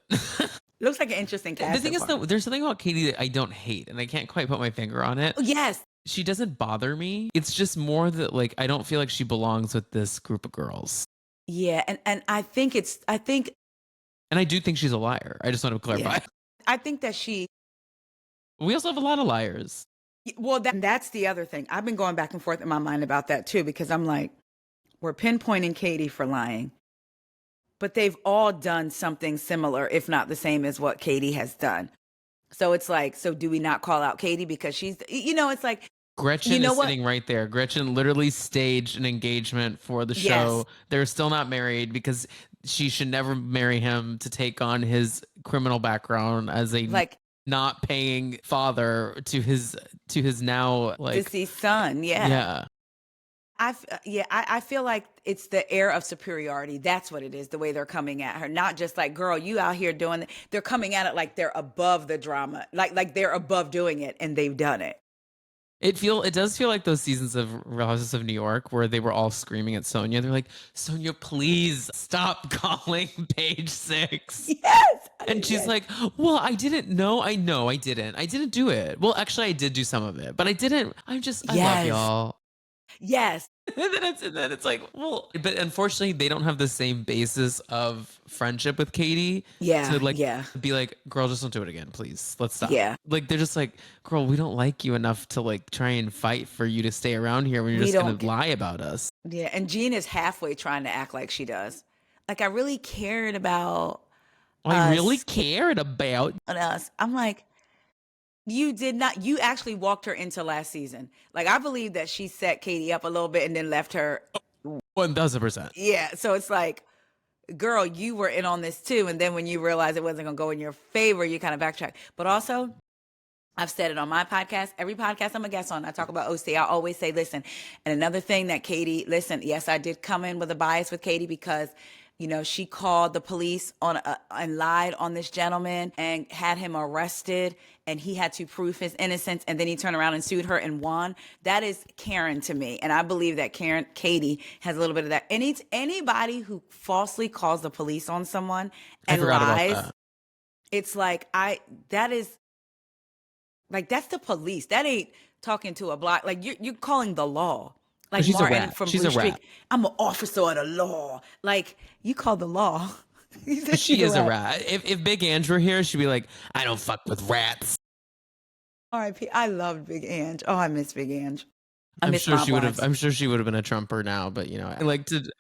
Looks like an interesting cast. The thing is, though, there's something about Katie that I don't hate, and I can't quite put my finger on it. Oh, yes. She doesn't bother me. It's just more that, like, I don't feel like she belongs with this group of girls. Yeah, and I think and I do think she's a liar. I just want to clarify. Yeah. I think that we also have a lot of liars. Well, that's the other thing. I've been going back and forth in my mind about that too, because I'm like, we're pinpointing Katie for lying, but they've all done something similar, if not the same as what Katie has done. So it's like, so do we not call out Katie because she's, it's like, Gretchen is sitting right there. Gretchen literally staged an engagement for the show. Yes. They're still not married because she should never marry him to take on his criminal background as a not paying father to his now deceased son. Yeah. Yeah. I feel like it's the air of superiority. That's what it is, the way they're coming at her. Not just like, girl, you out here doing it. They're coming at it like they're above the drama, like they're above doing it and they've done it. It does feel like those seasons of Real Housewives of New York where they were all screaming at Sonia. They're like, Sonia, please stop calling Page Six. Yes. And she's like, well, I didn't know. I know I didn't. I didn't do it. Well, actually, I did do some of it, but I didn't. I love y'all. Yes. And then it's like, well, but unfortunately, they don't have the same basis of friendship with Katie. Yeah. To be like, girl, just don't do it again, please. Let's stop. Yeah. Like, they're just like, girl, we don't like you enough to like try and fight for you to stay around here when you're just going to lie about us. Yeah, and Jean is halfway trying to act like she does. Like, I really cared about I really us, cared about. us. I'm like, you did not. You actually walked her into last season. Like, I believe that she set Katie up a little bit and then left her. 1000%. Yeah, so it's like, girl, you were in on this too. And then when you realize it wasn't going to go in your favor, you kind of backtrack. But also, I've said it on my podcast. Every podcast I'm a guest on, I talk about OC. I always say, listen. And another thing that Katie, listen, yes, I did come in with a bias with Katie because, you know, she called the police on and lied on this gentleman and had him arrested, and he had to prove his innocence, and then he turned around and sued her and won. That is Karen to me, and I believe that Katie has a little bit of that. Anybody who falsely calls the police on someone and lies, it's like that is. Like, that's the police. That ain't talking to a block. Like, you're calling the law. Like She's Martin a rat. from She's Blue a Streak. rat. I'm an officer of the law. Like, you call the law. She is a rat. If Big Ange were here, she'd be like, I don't fuck with rats. R.I.P. I loved Big Ange. Oh, I miss Big Ange. I'm sure she would have been a Trumper now, but you know,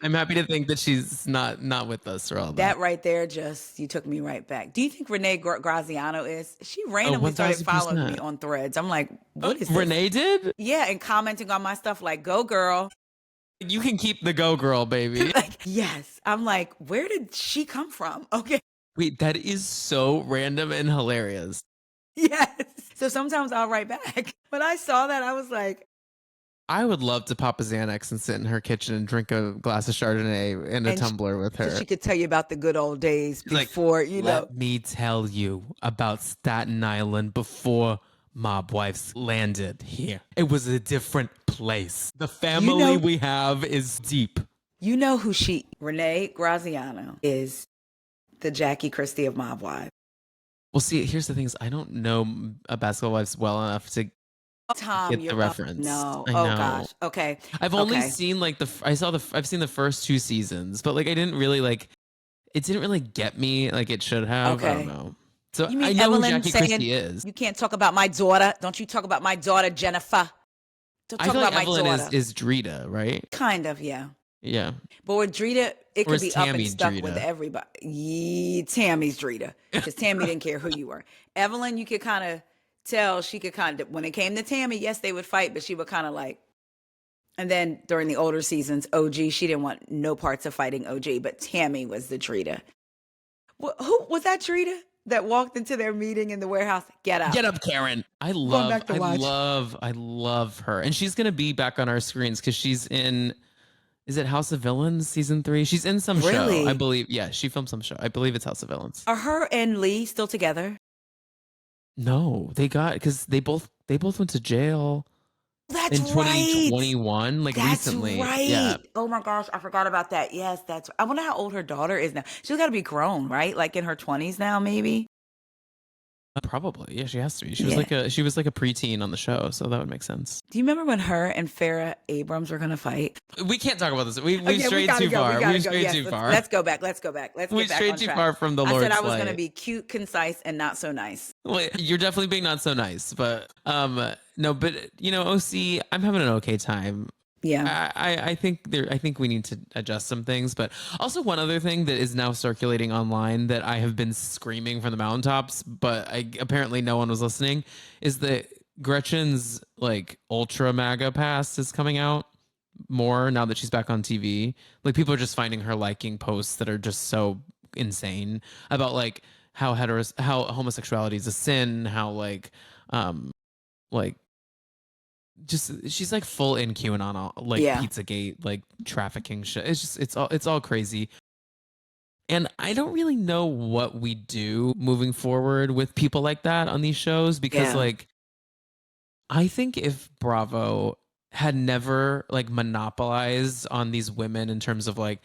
I'm happy to think that she's not with us or all that. That right there, you took me right back. Do you think Renee Graziano is? She randomly started following me on Threads. I'm like, what is this? Renee did? Yeah, and commenting on my stuff like, go girl. You can keep the go girl, baby. Like, yes. I'm like, where did she come from? Okay. Wait, that is so random and hilarious. Yes. So sometimes I'll write back. When I saw that, I was like, I would love to pop a Xanax and sit in her kitchen and drink a glass of Chardonnay in a tumbler with her. So she could tell you about the good old days before, like, Let me tell you about Staten Island before mob wives landed here. It was a different place. The family we have is deep. You know who Renee Graziano is, the Jackie Christie of mob wives. Well, see, here's the thing is I don't know Basketball Wives well enough to get the reference. No. Oh gosh. Okay. I've only seen like I've seen the first 2 seasons, but like I didn't really like it didn't really get me like it should have. Okay. I don't know. So I know Evelyn who Jackie Christie is. You can't talk about my daughter. Don't you talk about my daughter, Jennifer. Don't talk about Evelyn my daughter. is Drita, right? Kind of, yeah. Yeah. But with Drita, it could be Tammy up and stuck Drita. With everybody. Yeah, Tammy's Drita. Because Tammy didn't care who you were. Evelyn, you could kind of tell she could kind of, when it came to Tammy, yes, they would fight, but she would kind of like, and then during the older seasons, OG, she didn't want no parts of fighting OG, but Tammy was the Drita. Who was that Drita that walked into their meeting in the warehouse? Get up, Karen. I love her. And she's going to be back on our screens because she's in, is it House of Villains season 3? She's in some show, I believe. Yeah, she filmed some show. I believe it's House of Villains. Are her and Lee still together? No, because they both went to jail. That's in 2021, like that's recently. Right. Yeah. Oh my gosh, I forgot about that. Yes, I wonder how old her daughter is now. She's got to be grown, right? Like in her 20s now, maybe. Probably, yeah. She has to be. She was like a preteen on the show, so that would make sense. Do you remember when her and Farrah Abrams were gonna fight? We can't talk about this. We strayed too far. We strayed too far. Let's go back. Let's we strayed too far from the Lord's I said I was gonna be cute, concise, and not so nice. Well, you're definitely being not so nice, but no, but you know, OC, I'm having an okay time. Yeah, I think we need to adjust some things, but also one other thing that is now circulating online that I have been screaming from the mountaintops, but apparently no one was listening, is that Gretchen's like ultra MAGA pass is coming out more now that she's back on TV. Like people are just finding her liking posts that are just so insane about like how homosexuality is a sin, how like just she's like full in QAnon, like Pizzagate, like trafficking shit. It's just it's all crazy. And I don't really know what we do moving forward with people like that on these shows because like I think if Bravo had never like monopolized on these women in terms of like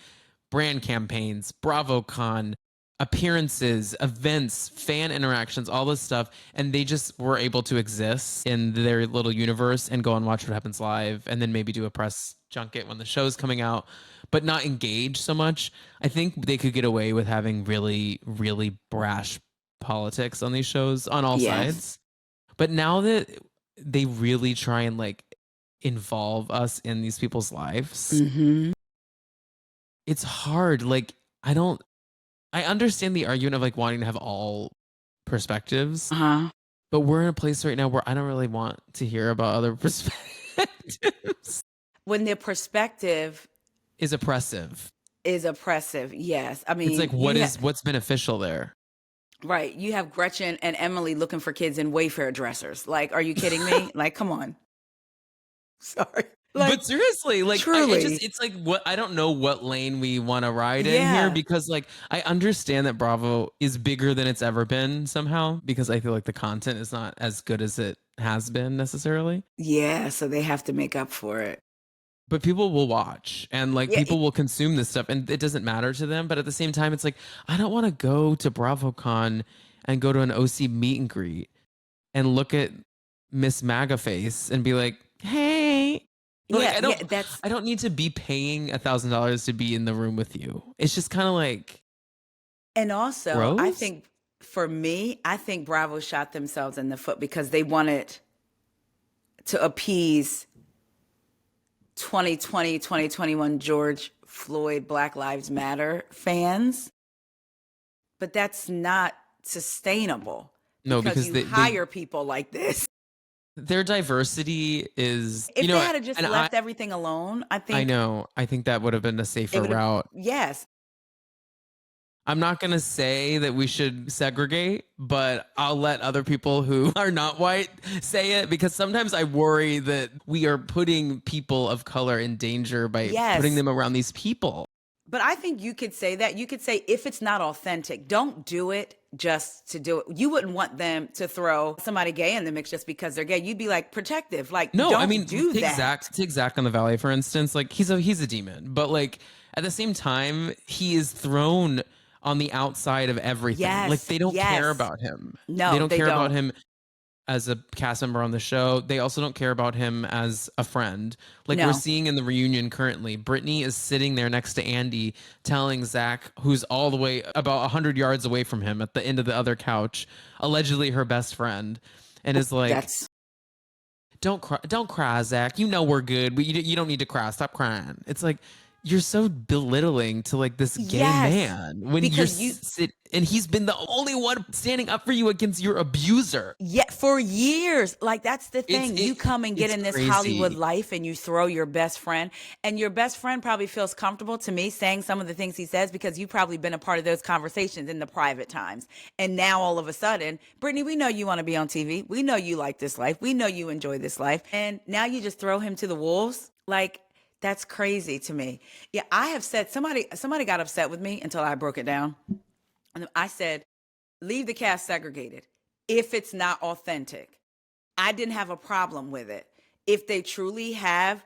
brand campaigns, BravoCon, appearances, events, fan interactions, all this stuff, and they just were able to exist in their little universe and go and watch what happens live and then maybe do a press junket when the show's coming out, but not engage so much. I think they could get away with having really, really brash politics on these shows on all sides. But now that they really try and like involve us in these people's lives. Mm-hmm. It's hard. Like, I understand the argument of like wanting to have all perspectives, Uh-huh. but we're in a place right now where I don't really want to hear about other perspectives. When their perspective Is oppressive. is oppressive, yes. I It's mean, like, what's beneficial there? right. You have Gretchen and Emily looking for kids in Wayfair dressers. Like, are you kidding me? Like, come on. Sorry. Like, But seriously, like, truly. it's like, what, I don't know what lane we want to ride in here, Yeah. because like, I understand that Bravo is bigger than it's ever been somehow, because I feel like the content is not as good as it has been necessarily. Yeah. So they have to make up for it. But people will watch, and like, Yeah. people will consume this stuff, and it doesn't matter to them. But at the same time, it's like, I don't want to go to BravoCon and go to an OC meet and greet and look at Miss MAGA face and be like, hey. Like, Yeah. Yeah. That's, I don't need to be paying $1,000 to be in the room with you. It's just kind of like, and also, I gross. think for me, I think Bravo shot themselves in the foot because they wanted to appease 2020, 2021 George Floyd Black Lives Matter fans. But that's not sustainable No, because because you hire people like this. their diversity is, If you they know, had just and left everything alone, I I think know, I think that would have been a it safer would have, route. yes. I'm not going to say that we should segregate, but I'll let other people who are not white say it, because sometimes I worry that we are putting people of color in danger by putting Yes. them around these people. But I think you could say that. You could say, if it's not authentic, don't do it just to do it. You wouldn't want them to throw somebody gay in the mix just because they're gay. You'd be like protective. Like, No, I don't mean, do that. take Zach on the Valley, for instance. Like, he's a demon, but like, at the same time, he is thrown on the outside of everything. Like, Yes. they don't care Yes. about him. They No, don't they care about don't. him as a cast member on the show. They also don't care about him as a friend. Like, we're No. seeing in the reunion currently, Brittany is sitting there next to Andy, telling Zach, who's all the way about 100 yards away from him at the end of the other couch, allegedly her best friend, and is like, That's, don't cry, Zach. You know we're good. You don't need to cry. Stop crying. It's like, you're so belittling to like this gay yes. man when Because you, and he's been the only one standing up for you against your abuser. yeah, for years. Like, that's the thing. You come and get It's in this crazy. Hollywood life and you throw your best friend, and your best friend probably feels comfortable, to me, saying some of the things he says because you've probably been a part of those conversations in the private times. And now all of a sudden, Brittany, we know you want to be on TV. We know you like this life. We know you enjoy this life. And now you just throw him to the wolves. Like, that's crazy to me. Yeah, I have said, somebody got upset with me until I broke it down. And I said, leave the cast segregated if it's not authentic. I didn't have a problem with it. If they truly have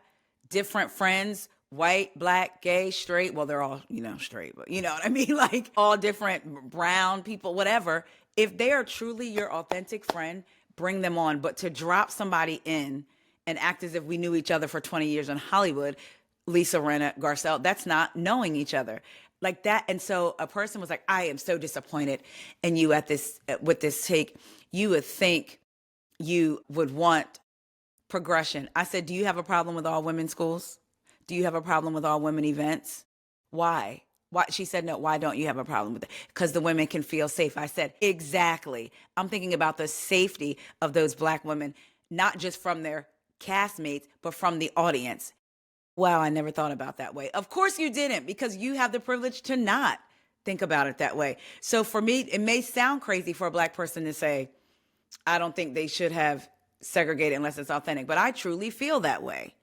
different friends, white, black, gay, straight, well, they're all, straight, but you know what I mean? Like, all different, brown people, whatever. If they are truly your authentic friend, bring them on. But to drop somebody in and act as if we knew each other for 20 years in Hollywood, Lisa Rinna, Garcelle, that's not knowing each other like that. And so a person was like, I am so disappointed in you with this take. You would think you would want progression. I said, do you have a problem with all women schools? Do you have a problem with all women events? Why? Why? She said, no, why don't you have a problem with it? Because the women can feel safe. I said, exactly. I'm thinking about the safety of those Black women, not just from their castmates, but from the audience. Wow, I never thought about that way. Of course you didn't, because you have the privilege to not think about it that way. So for me, it may sound crazy for a Black person to say, I don't think they should have segregated unless it's authentic, but I truly feel that way.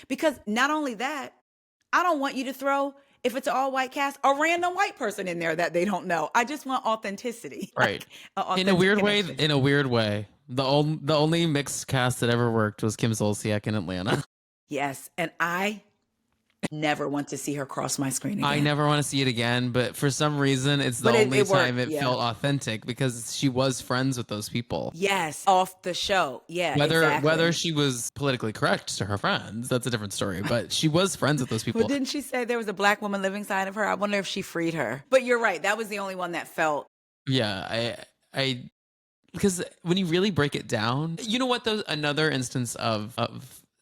Because not only that, I don't want you to throw, if it's an all white cast, a random white person in there that they don't know. I just want authenticity. Right. Like, In a weird connection. way, the only mixed cast that ever worked was Kim Zolciak in Atlanta. Yes, and I never want to see her cross my screen again. I never want to see it again, but for some reason, it's the But only it worked, time it yeah. felt authentic, because she was friends with those people. Yes, off the show. Yeah, Whether exactly. she was politically correct to her friends, that's a different story. But she was friends with those people. Well, didn't she say there was a Black woman living inside of her? I wonder if she freed her. But you're right. That was the only one that felt. Yeah, because when you really break it down, you know what? Another instance of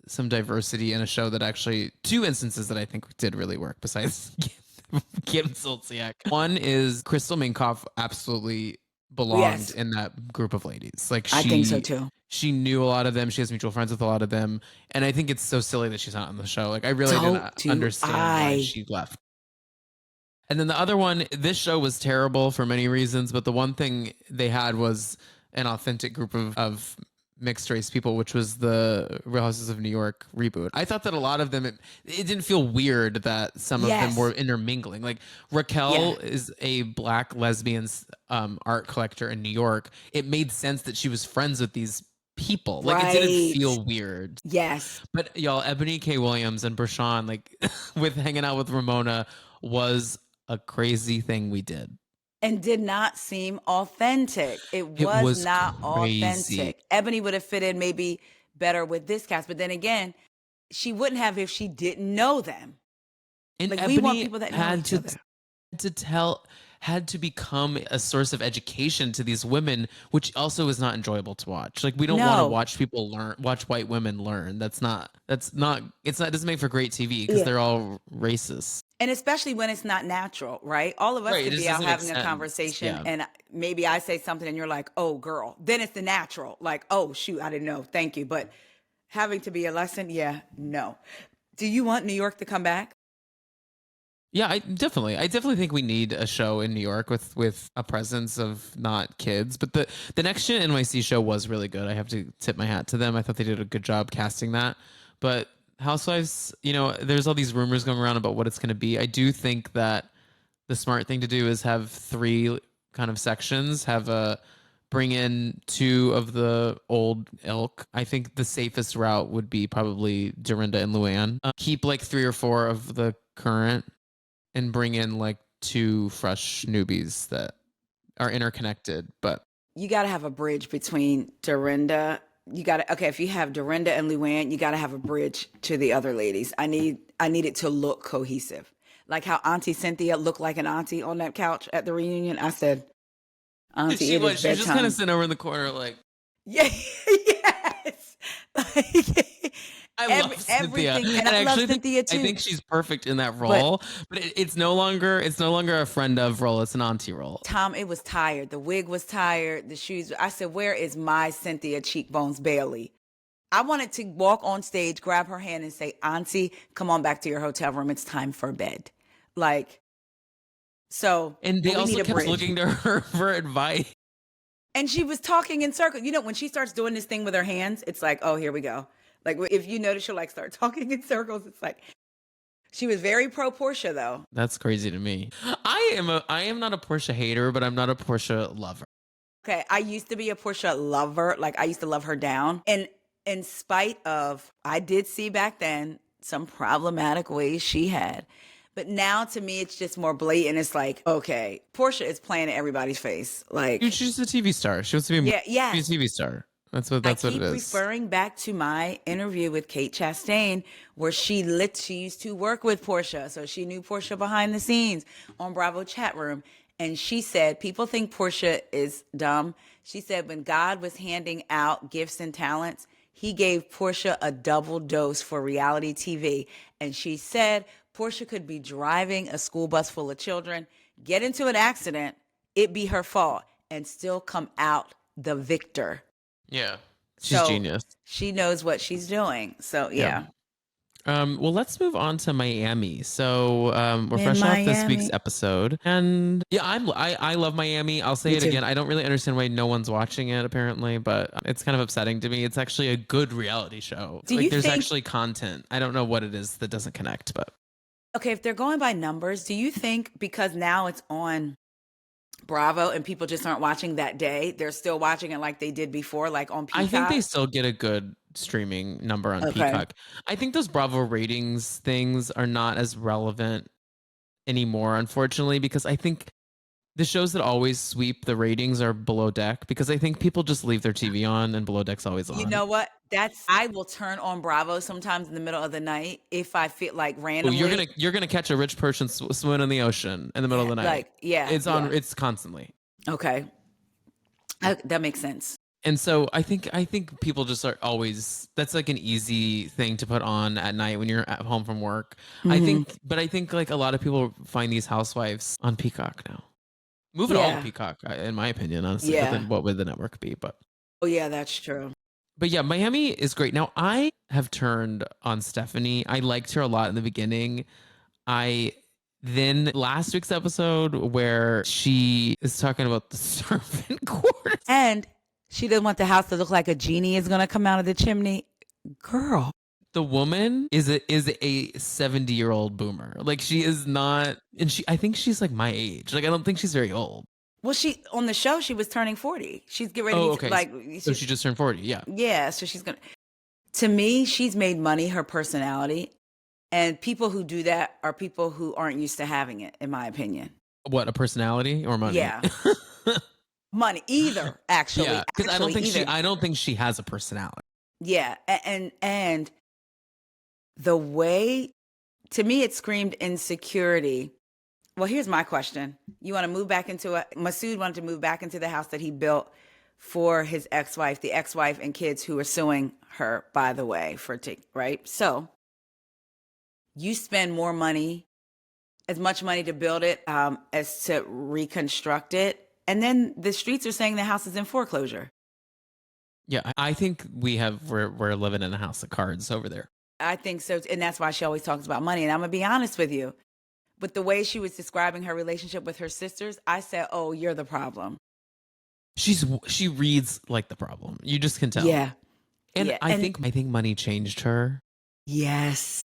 some diversity in a show that actually, two instances that I think did really work besides Kim Zolciak. One is Crystal Minkoff absolutely belonged Yes, in that group of ladies. Like I think so too. she knew a lot of them. She has mutual friends with a lot of them. And I think it's so silly that she's not on the show. Like I really So didn't do understand why I. she left. And then the other one, this show was terrible for many reasons, but the one thing they had was an authentic group of mixed race people, which was the Real Houses of New York reboot. I thought that a lot of them, it didn't feel weird that some of them Yes. were intermingling. Like Raquel Yeah. is a black lesbian art collector in New York. It made sense that she was friends with these people. Like it didn't Right. feel weird. Yes. But y'all, Ebony K. Williams and Brashawn, like with hanging out with Ramona was a crazy thing we did. And did not seem authentic. It It was was not crazy. authentic. Ebony would have fit in maybe better with this cast, but then again, she wouldn't have if she didn't know them. And Like Ebony we want people that know each other. had to become a source of education to these women, which also is not enjoyable to watch. Like we don't want to No. watch people watch white women learn. It doesn't make for great TV because Yeah. they're all racist. And especially when it's not natural, right? All of us Right, it could just be out doesn't make having a sense. conversation Yeah. and maybe I say something and you're like, oh, girl. Then it's the natural. Like, oh, shoot, I didn't know. Thank you. But having to be a lesson, yeah, no. Do you want New York to come back? Yeah, I definitely think we need a show in New York with a presence of not kids. But the Next Gen NYC show was really good. I have to tip my hat to them. I thought they did a good job casting that. But Housewives, there's all these rumors going around about what it's going to be. I do think that the smart thing to do is have 3 kind of sections. Bring in 2 of the old ilk. I think the safest route would be probably Dorinda and Luann. Keep like 3 or 4 of the current and bring in like 2 fresh newbies that are interconnected. But You got to have a bridge between Dorinda. If you have Dorinda and Luann, you got to have a bridge to the other ladies. I need it to look cohesive. Like how Auntie Cynthia looked like an auntie on that couch at the reunion. I said, Auntie, she it was is just kind bedtime. of sitting over in the corner like, Yeah, yes. Like, I love Cynthia. everything, and I love Cynthia too. I think she's perfect in that role, but it's no longer a friend of role. It's an auntie role. Tom, it was tired. The wig was tired. The shoes. I said, where is my Cynthia Cheekbones Bailey? I wanted to walk on stage, grab her hand and say, Auntie, come on back to your hotel room. It's time for bed. And they also kept bridge. looking to her for advice. And she was talking in circles. When she starts doing this thing with her hands, it's like, oh, here we go. Like if you notice, she'll start talking in circles. It's like, she was very pro Portia though. That's crazy to me. I am not a Portia hater, but I'm not a Portia lover. Okay, I used to be a Portia lover. Like I used to love her down. And in spite of, I did see back then some problematic ways she had. But now to me, it's just more blatant. It's like, okay, Portia is playing in everybody's face. Like She's a TV star. She wants to be a TV star. That's what it is. I keep referring back to my interview with Kate Chastain, where she used to work with Portia. So she knew Portia behind the scenes on Bravo chat room. And she said, people think Portia is dumb. She said, when God was handing out gifts and talents, he gave Portia a double dose for reality TV. And she said, Portia could be driving a school bus full of children, get into an accident, it be her fault, and still come out the victor. Yeah. She's genius. She knows what she's doing. So, yeah. Well, let's move on to Miami. So we're fresh off this week's episode. And yeah, I love Miami. I'll say it again. I don't really understand why no one's watching it, apparently, but it's kind of upsetting to me. It's actually a good reality show. There's actually content. I don't know what it is that doesn't connect, but. Okay, if they're going by numbers, do you think because now it's on Bravo and people just aren't watching that day, they're still watching it like they did before, like on Peacock? I think they still get a good streaming number on Peacock. I think those Bravo ratings things are not as relevant anymore, unfortunately, because I think the shows that always sweep the ratings are Below Deck, because I think people just leave their TV on and Below Deck's always on. You know what? I will turn on Bravo sometimes in the middle of the night if I feel like randomly. You're gonna catch a rich person swimming in the ocean in the middle of the night. It's on. It's constantly. Okay, that makes sense. And so I think people just are always, that's like an easy thing to put on at night when you're at home from work. I think like a lot of people find these housewives on Peacock now. Move it all to Yeah. Peacock, in my opinion, honestly. But Yeah. then what would the network be? Oh, yeah, that's true. But yeah, Miami is great. Now I have turned on Stephanie. I liked her a lot in the beginning. I then last week's episode where she is talking about the servant quarters. And she doesn't want the house to look like a genie is going to come out of the chimney. Girl. The woman is a 70-year-old boomer. Like she is not, and I think she's like my age. Like I don't think she's very old. Well, she on the show she was turning 40. She's getting ready Oh, to okay. like. So she just turned 40. Yeah. Yeah. So she's gonna. To me, she's made money her personality, and people who do that are people who aren't used to having it, in my opinion. What, a personality or money? Yeah. Money, either actually. Yeah, because I don't think she has a personality. Yeah, and the way, to me, it screamed insecurity. Well, here's my question: you want to move back into Masood wanted to move back into the house that he built for his ex-wife, the ex-wife and kids who were suing her, by the way, right? So you spend more money, as much money to build it as to reconstruct it. And then the streets are saying the house is in foreclosure. Yeah, I think we're living in a house of cards over there. I think so. And that's why she always talks about money. And I'm going to be honest with you. With the way she was describing her relationship with her sisters, I said, oh, you're the problem. She reads like the problem. You just can tell. Yeah. And yeah. I think money changed her. Yes.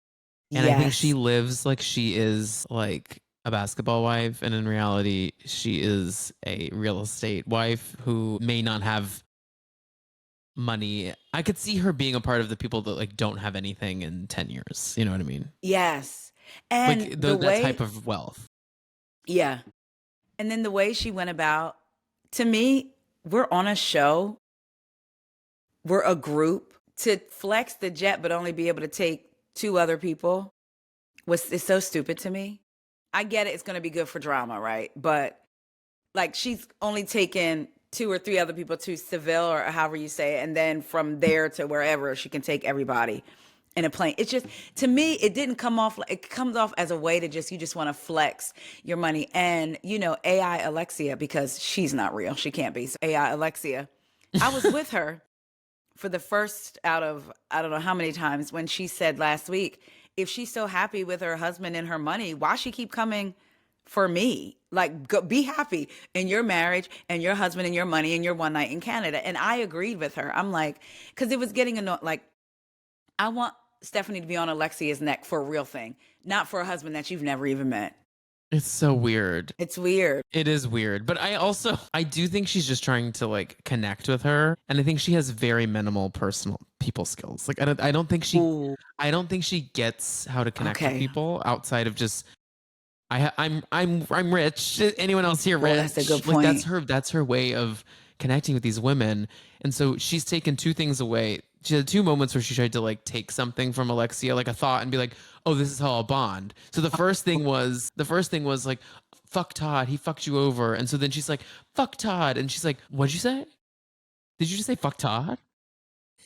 And I think she lives like she is like a basketball wife, and in reality she is a real estate wife who may not have money. I could see her being a part of the people that like don't have anything in 10 years. You know what I mean? Yes. And like that type of wealth. Yeah. And then the way she went about, to me, we're on a show. We're a group. To flex the jet but only be able to take 2 other people is so stupid to me. I get it. It's going to be good for drama, right? But like she's only taken 2 or 3 other people to Seville or however you say it. And then from there to wherever she can take everybody in a plane. It's just, to me, it didn't come off, it comes off as a way to you just want to flex your money. And, AI Alexia, because she's not real. She can't be. So AI Alexia, I was with her for the first out of, I don't know how many times, when she said last week, if she's so happy with her husband and her money, why she keep coming for me? Like, go, be happy in your marriage and your husband and your money and your one night in Canada. And I agreed with her. I'm like, because it was getting annoying. Like, I want Stephanie to be on Alexia's neck for a real thing, not for a husband that you've never even met. It's so weird. It's weird. It is weird. But I do think she's just trying to like connect with her. And I think she has very minimal personal people skills. Like I don't think she gets how to connect with people outside of just I'm rich. Anyone else here rich? That's a good point. Like that's her way of connecting with these women. And so she's taken 2 things away. She had 2 moments where she tried to like take something from Alexia, like a thought, and be like, oh, this is how I'll bond. So the first thing was like, fuck Todd, he fucked you over. And so then she's like, fuck Todd. And she's like, what'd you say? Did you just say fuck Todd?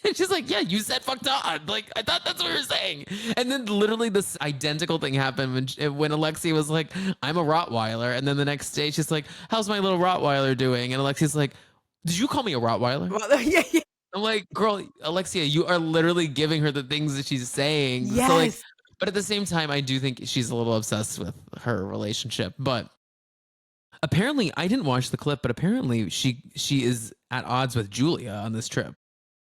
And she's like, yeah, you said fuck Todd. Like, I thought that's what you were saying. And then literally this identical thing happened when Alexia was like, I'm a Rottweiler. And then the next day she's like, how's my little Rottweiler doing? And Alexia's like, did you call me a Rottweiler? Well, yeah. I'm like, girl, Alexia, you are literally giving her the things that she's saying. Yes. So like, but at the same time, I do think she's a little obsessed with her relationship. But apparently, I didn't watch the clip, but apparently she is at odds with Julia on this trip.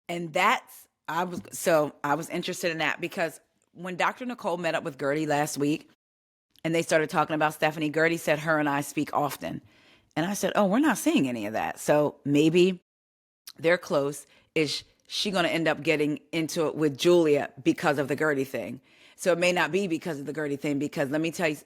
And I was interested in that because when Dr. Nicole met up with Gertie last week and they started talking about Stephanie, Gertie said her and I speak often. And I said, oh, we're not seeing any of that. So maybe they're close. Is she going to end up getting into it with Julia because of the Gertie thing? So it may not be because of the Gertie thing, because let me tell you,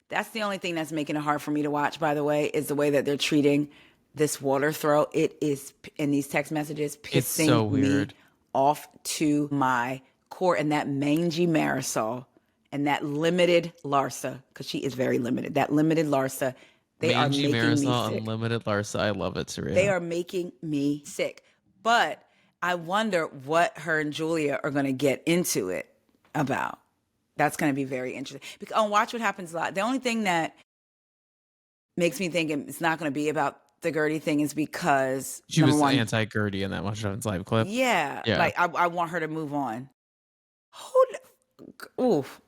that's the only thing that's making it hard for me to watch, by the way, is the way that they're treating this water throw. It is, in these text messages, pissing me off to my core. And that mangy Marisol and that limited Larsa, because she is very limited, that limited Larsa, they mangy are making Marisol, me sick. Unlimited Larsa, I love it, Taria. They are making me sick. But I wonder what her and Julia are going to get into it about. That's going to be very interesting. Because on Watch What Happens Live, the only thing that makes me think it's not going to be about the Gertie thing is because she was anti-Gertie in that Watch What Happens Live clip. Yeah. Like I want her to move on. Oof.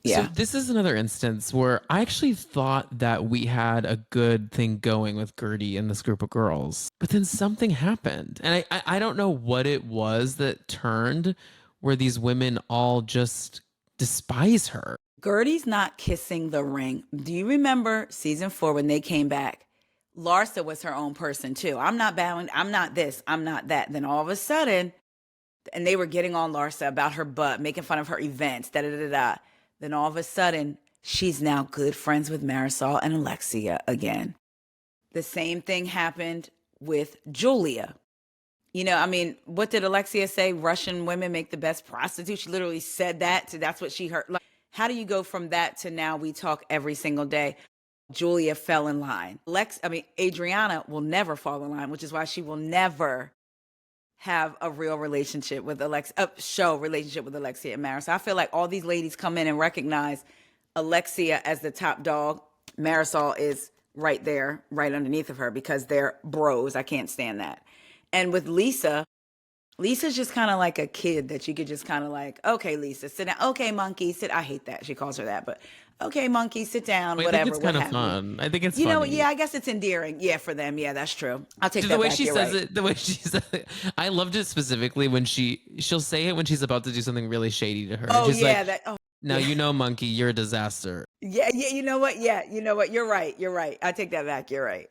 Yeah. So this is another instance where I actually thought that we had a good thing going with Gertie and this group of girls, but then something happened, and I don't know what it was that turned where these women all just despise her. Gertie's not kissing the ring. Do you remember season 4 when they came back? Larsa was her own person too. I'm not bowing. I'm not this. I'm not that. Then all of a sudden, and they were getting on Larsa about her butt, making fun of her events, da da da da. Then all of a sudden, she's now good friends with Marisol and Alexia again. The same thing happened with Julia. You know, I mean, what did Alexia say? Russian women make the best prostitutes. She literally said that. So that's what she heard. Like, how do you go from that to now we talk every single day? Julia fell in line. Adriana will never fall in line, which is why she will never have a real relationship with relationship with Alexia and Marisol. I feel like all these ladies come in and recognize Alexia as the top dog. Marisol is right there, right underneath of her, because they're bros. I can't stand that. And with Lisa's just kind of like a kid that you could just kind of like, okay, Lisa, sit down. Okay, monkey, sit. I hate that. She calls her that, but okay, monkey, sit down, whatever. I think it's kind of fun. I think it's funny. You know, yeah, I guess it's endearing. Yeah, for them. Yeah, that's true. I'll take that back. The way she says it, I loved it specifically when she'll say it when she's about to do something really shady to her. Oh, she's yeah. Like, now, you know, monkey, you're a disaster. Yeah, you know what? Yeah, you know what? You're right. I take that back. You're right.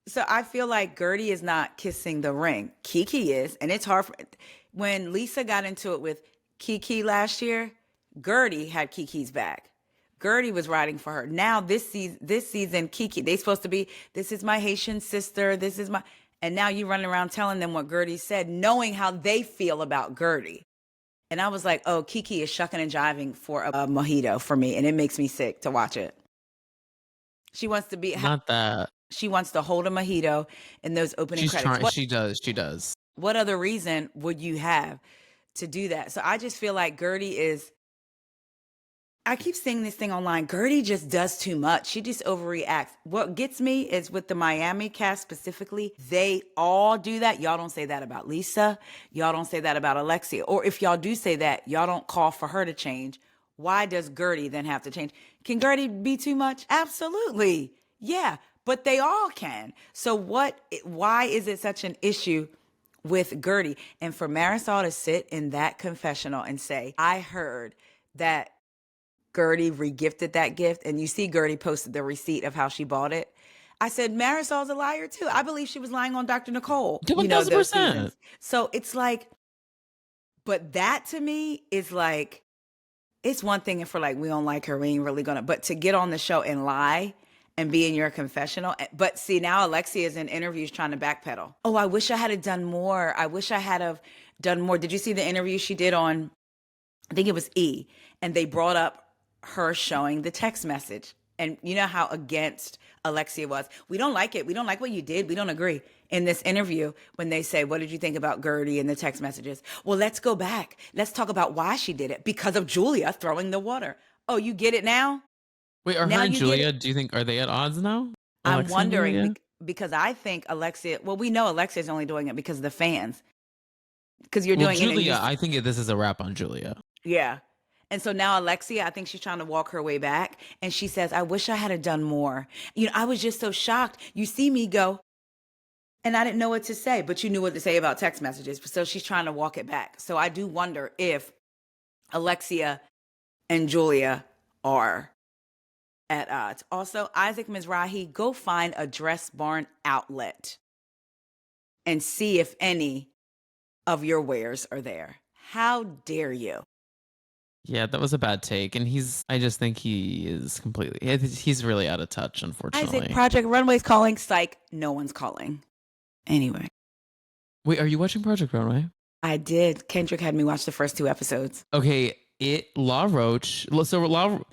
So I feel like Gertie is not kissing the ring. Kiki is, and it's hard. When Lisa got into it with Kiki last year, Gertie had Kiki's back. Gertie was riding for her. Now this season, Kiki, they supposed to be, this is my Haitian sister, and now you running around telling them what Gertie said, knowing how they feel about Gertie. And I was like, oh, Kiki is shucking and jiving for a mojito for me, and it makes me sick to watch it. She wants to be not that. She wants to hold a mojito in those opening credits. She does. What other reason would you have to do that? So I just feel like Gertie is, I keep seeing this thing online. Gertie just does too much. She just overreacts. What gets me is with the Miami cast specifically, they all do that. Y'all don't say that about Lisa. Y'all don't say that about Alexia. Or if y'all do say that, y'all don't call for her to change. Why does Gertie then have to change? Can Gertie be too much? Absolutely. Yeah, but they all can. So why is it such an issue with Gertie? And for Marisol to sit in that confessional and say, I heard that Gertie regifted that gift, and you see Gertie posted the receipt of how she bought it. I said, Marisol's a liar too. I believe she was lying on Dr. Nicole. 1,000%. So it's like, but that to me is like, it's one thing if we're like, we don't like her, we ain't really gonna, but to get on the show and lie and be in your confessional. But see, now Alexia is in interviews trying to backpedal. Oh, I wish I had done more. I wish I had have done more. Did you see the interview she did on, I think it was E, and they brought up her showing the text message. And you know how against Alexia was. We don't like it. We don't like what you did. We don't agree. In this interview, when they say, what did you think about Gertie and the text messages? Well, let's go back. Let's talk about why she did it. Because of Julia throwing the water. Oh, you get it now? Wait, are her and Julia, do you think, are they at odds now? I'm wondering, because I think Alexia, well, we know Alexia's only doing it because of the fans. Because you're doing Julia, I think this is a wrap on Julia. Yeah. And so now Alexia, I think she's trying to walk her way back. And she says, I wish I had done more. You know, I was just so shocked. You see me go, and I didn't know what to say, but you knew what to say about text messages. So she's trying to walk it back. So I do wonder if Alexia and Julia are at odds. Also, Isaac Mizrahi, go find a Dress Barn outlet and see if any of your wares are there. How dare you? Yeah, that was a bad take. And I just think he is he's really out of touch, unfortunately. Isaac, Project Runway's calling. Psych, no one's calling. Anyway. Wait, are you watching Project Runway? I did. Kendrick had me watch the first 2 episodes. Okay, La Roche. So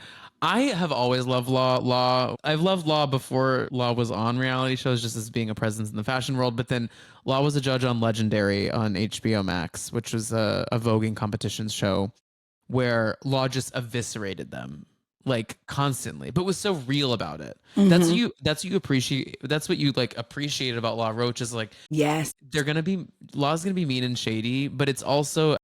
I have always loved Law. I've loved Law before Law was on reality shows, just as being a presence in the fashion world. But then Law was a judge on Legendary on HBO Max, which was a voguing competitions show where Law just eviscerated them like constantly, but was so real about it. That's Mm-hmm. you. That's what you appreciate. That's what you like appreciated about Law Roach is like Yes. they're gonna be Law's gonna be mean and shady, but it's also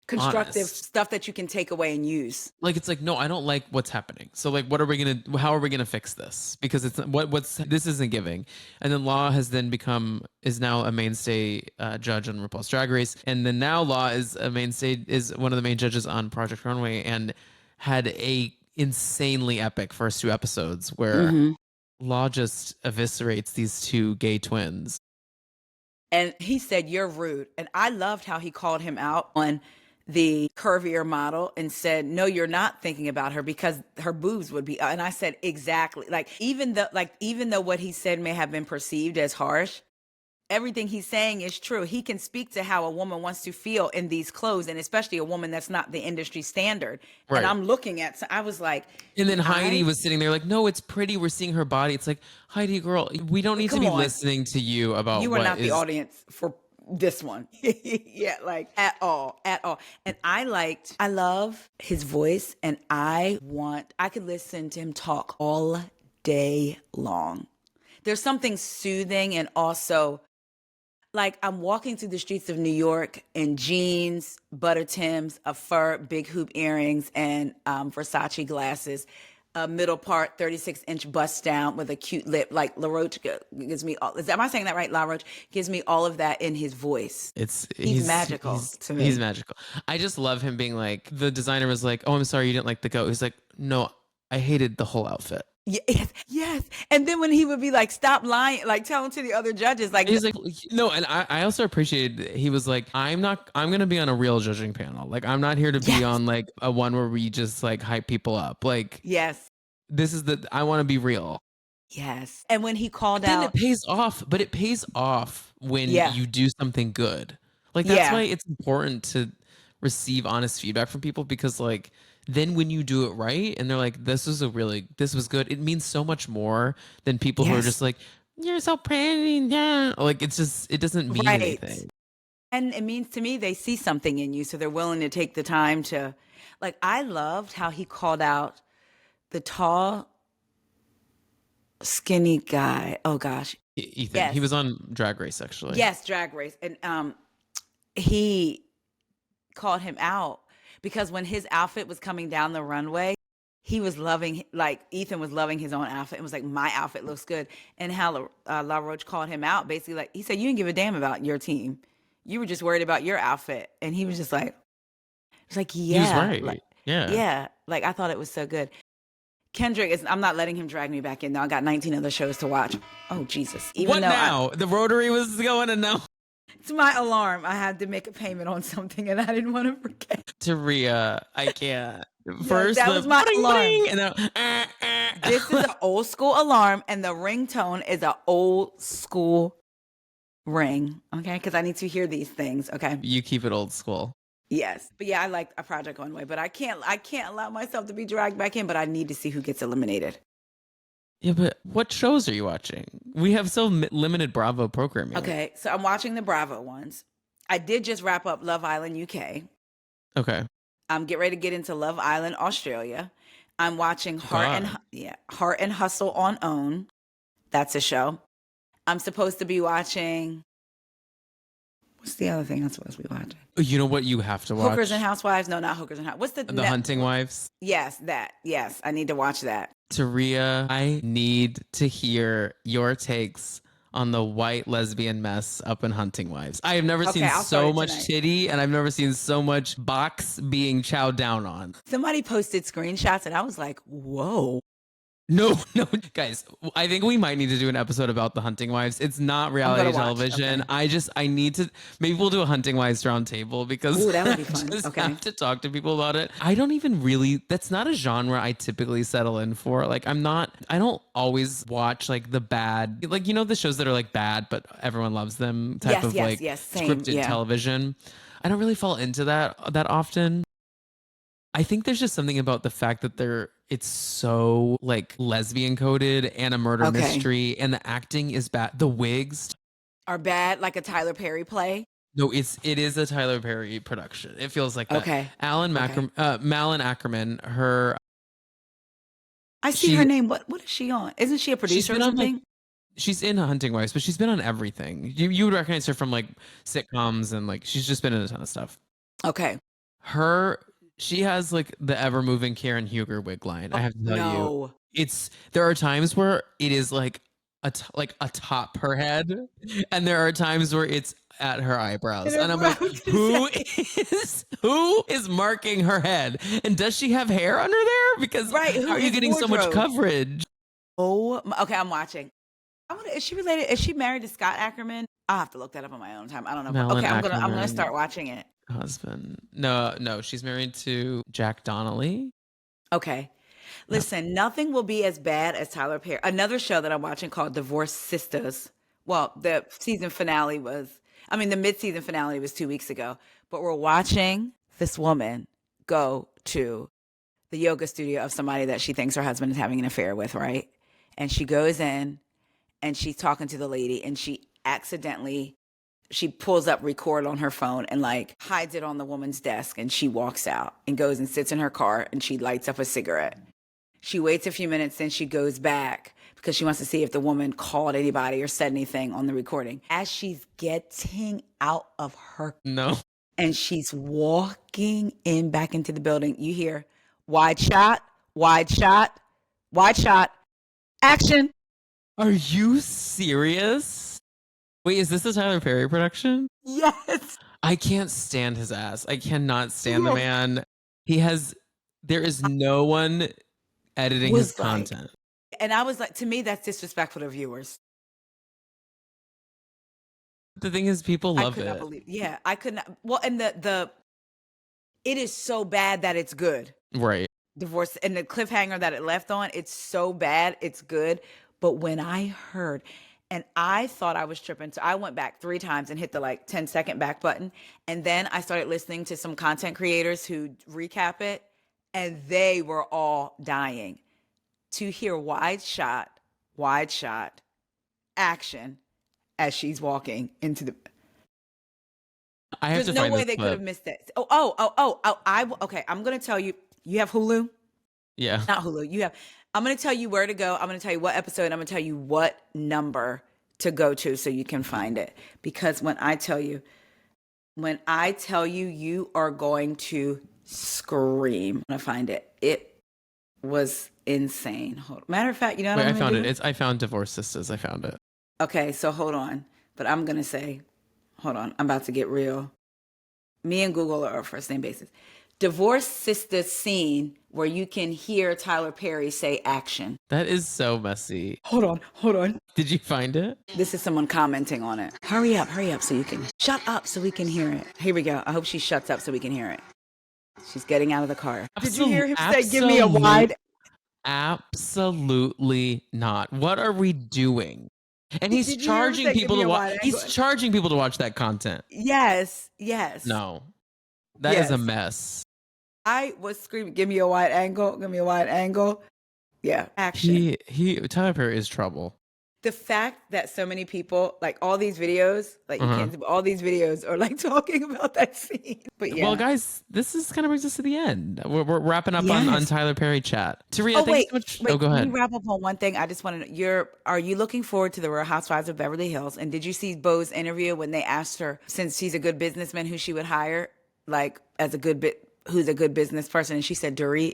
Constructive honest. stuff that you can take away and use. Like it's like no, I don't like what's happening. So like, what are we gonna? How are we gonna fix this? Because it's what's this isn't giving. And then Law has then become is now a mainstay judge on RuPaul's Drag Race, and then now Law is a mainstay is one of the main judges on Project Runway, and had a insanely epic first two episodes where Mm-hmm. Law just eviscerates these two gay twins. And he said, "You're rude." And I loved how he called him out on the curvier model and said, "No, you're not thinking about her because her boobs would be." And I said, "Exactly." Even though what he said may have been perceived as harsh, everything he's saying is true. He can speak to how a woman wants to feel in these clothes, and especially a woman that's not the industry standard. And Right. I'm looking at, so I was like, And then Heidi was sitting there like, no, it's pretty. We're seeing her body. It's like, Heidi, girl, we don't need to come be on. listening to you about You are what not the is. audience for this one. Yeah, like at all. And I love his voice, and I could listen to him talk all day long. There's something soothing, and also like I'm walking through the streets of New York in jeans, butter Tims, a fur, big hoop earrings, and Versace glasses. A middle part, 36-inch bust down with a cute lip. Like LaRoche gives me all. Am I saying that right? LaRoche gives me all of that in his voice. He's magical to me. He's magical. I just love him being like, the designer was like, oh, I'm sorry you didn't like the goat. He's like, no, I hated the whole outfit. Yes. And then when he would be like, stop lying, like telling to the other judges, like, he's like, no. And I also appreciated, he was like, I'm going to be on a real judging panel. Like, I'm not here to be on like a one where we just like hype people up. Like, yes. This is I want to be real. Yes. And when he called then out. it pays off, but it pays off when you do something good. Like, that's why it's important to receive honest feedback from people, because like, then when you do it right and they're like, this was good, it means so much more than people who are just like, you're so pretty. Yeah. Like, it doesn't mean anything. And it means to me, they see something in you. So they're willing to take the time to, like, I loved how he called out the tall, skinny guy. Oh gosh. Ethan. Yes. He was on Drag Race, actually. Yes, Drag Race. And he called him out because when his outfit was coming down the runway, he was loving, like Ethan was loving his own outfit and was like, my outfit looks good. And how La Roche called him out, basically, like, he said, you didn't give a damn about your team. You were just worried about your outfit. And he was just like, it's like, yeah. He was right. Like, yeah. Yeah. Like, I thought it was so good. Kendrick I'm not letting him drag me back in now. I got 19 other shows to watch. Oh, Jesus. What now? The rotary was going, and now it's my alarm. I had to make a payment on something and I didn't want to forget. Taria, I can't. First, that was my alarm. And now, This is an old school alarm, and the ringtone is an old school ring. Okay, because I need to hear these things. Okay, you keep it old school. Yes, but yeah, I like a Project Runway, but I can't allow myself to be dragged back in. But I need to see who gets eliminated. Yeah, but what shows are you watching? We have so limited Bravo programming. Okay, so I'm watching the Bravo ones. I did just wrap up Love Island UK. Okay. I'm getting ready to get into Love Island Australia. I'm watching Heart and Hustle on OWN. That's a show. I'm supposed to be watching. What's the other thing I'm supposed to be watching? You know what you have to watch? Hookers and Housewives? No, not Hookers and Housewives. What's the Hunting Wives? Yes, that. Yes, I need to watch that. Taria, I need to hear your takes on the white lesbian mess up in Hunting Wives. I have never seen so much titty, and I've never seen so much box being chowed down on. Somebody posted screenshots, and I was like, whoa. No, guys, I think we might need to do an episode about the Hunting Wives. It's not reality television. Okay. I need to, maybe we'll do a Hunting Wives roundtable, because that would be fun. I have to talk to people about it. I don't even that's not a genre I typically settle in for. Like, I don't always watch like the bad, like, the shows that are like bad, but everyone loves them type of scripted television. I don't really fall into that often. I think there's just something about the fact that it's so like lesbian coded and a murder mystery, and the acting is bad. The wigs are bad, like a Tyler Perry play. No, it is a Tyler Perry production. It feels like that. Okay. Malin Ackerman, I see her name. What is she on? Isn't she a producer or something? She's in Hunting Wives, but she's been on everything. You would recognize her from like sitcoms, and like she's just been in a ton of stuff. Okay. She has like the ever moving Karen Huger wig line. I have to tell you, there are times where it is like atop her head, and there are times where it's at her eyebrows, and I'm like, who is marking her head, and does she have hair under there? Because how are you getting so much coverage? Okay, I'm watching. Is she related? Is she married to Scott Ackerman? I'll have to look that up on my own time. I don't know. Malin I'm gonna start watching it. Husband? No, she's married to Jack Donnelly. Okay. Listen, nothing will be as bad as Tyler Perry. Another show that I'm watching called Divorced Sisters. Well, the mid-season finale was 2 weeks ago. But we're watching this woman go to the yoga studio of somebody that she thinks her husband is having an affair with, right? And she goes in and she's talking to the lady, and she pulls up record on her phone and like hides it on the woman's desk, and she walks out and goes and sits in her car, and she lights up a cigarette. She waits a few minutes, then she goes back because she wants to see if the woman called anybody or said anything on the recording. As she's getting out of her and she's walking back into the building, you hear wide shot, action. Are you serious? Wait, is this a Tyler Perry production? Yes. I can't stand his ass. I cannot stand the man. There is no one editing his content. And I was like, to me, that's disrespectful to viewers. The thing is, people love it. I could not. Well, and it is so bad that it's good. Right. Divorce, and the cliffhanger that it left on, it's so bad, it's good. But when I heard, and I thought I was tripping, so I went back 3 times and hit the like 10-second back button. And then I started listening to some content creators who recap it, and they were all dying. To hear wide shot, action as she's walking into the. There's no way they could have missed it. Okay, I'm going to tell you. You have Hulu? Yeah. Not Hulu. I'm going to tell you where to go. I'm going to tell you what episode. I'm going to tell you what number to go to so you can find it. Because when I tell you, you are going to scream. I'm going to find it. It was insane. Matter of fact, you know what I found it. I found Divorced Sisters. I found it. Okay, so hold on. But I'm going to say, hold on. I'm about to get real. Me and Google are first name basis. Divorced Sisters scene where you can hear Tyler Perry say action. That is so messy. Hold on. Did you find it? This is someone commenting on it. Hurry up so you can. Shut up so we can hear it. Here we go. I hope she shuts up so we can hear it. She's getting out of the car. Did you hear him say, give me a wide? Absolutely not. What are we doing? And he's charging people to watch. He's charging people to watch that content. Yes. No, that is a mess. I was screaming, give me a wide angle. Yeah, action. Tyler Perry is trouble. The fact that so many people, like all these videos, like you can't, all these videos are like talking about that scene. But yeah. Well, guys, this is kind of brings us to the end. We're wrapping up on Tyler Perry chat. Taria, thanks so much. Wait, go ahead. Can we wrap up on one thing? I just want to know, are you looking forward to the Real Housewives of Beverly Hills? And did you see Bo's interview when they asked her, since she's a good businessman, who she would hire, like who's a good business person? And she said, Dorit.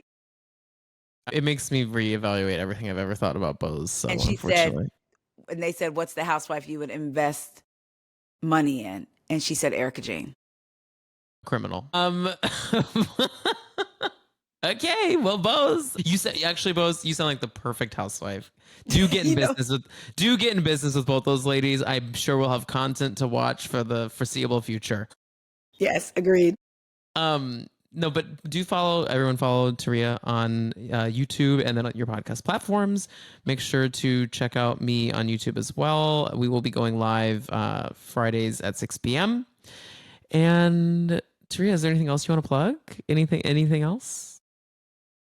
It makes me reevaluate everything I've ever thought about Bo's. So and she said, and they said, what's the housewife you would invest money in? And she said, Erica Jane. Criminal. Okay, well, Bo's. Bo's, you sound like the perfect housewife. Do get in business with both those ladies. I'm sure we'll have content to watch for the foreseeable future. Yes, agreed. No, but everyone follow Taria on YouTube and then on your podcast platforms. Make sure to check out me on YouTube as well. We will be going live Fridays at 6 p.m. And Taria, is there anything else you want to plug? Anything else?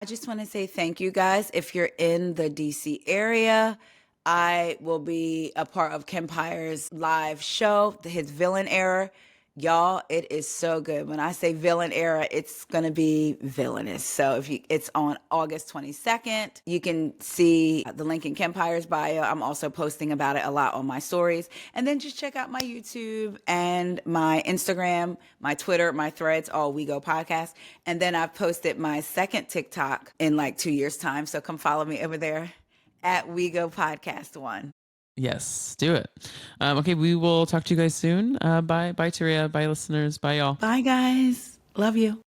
I just want to say thank you guys. If you're in the DC area, I will be a part of Kempire's live show, his Villain Era. Y'all, it is so good. When I say Villain Era, it's going to be villainous. So it's on August 22nd. You can see the link in Kempire's bio. I'm also posting about it a lot on my stories. And then just check out my YouTube and my Instagram, my Twitter, my Threads, all We Go Podcast. And then I've posted my second TikTok in like 2 years' time. So come follow me over there at We Go Podcast 1. Yes, do it. Okay, we will talk to you guys soon. Bye, Taria. Bye, listeners. Bye, y'all. Bye, guys. Love you.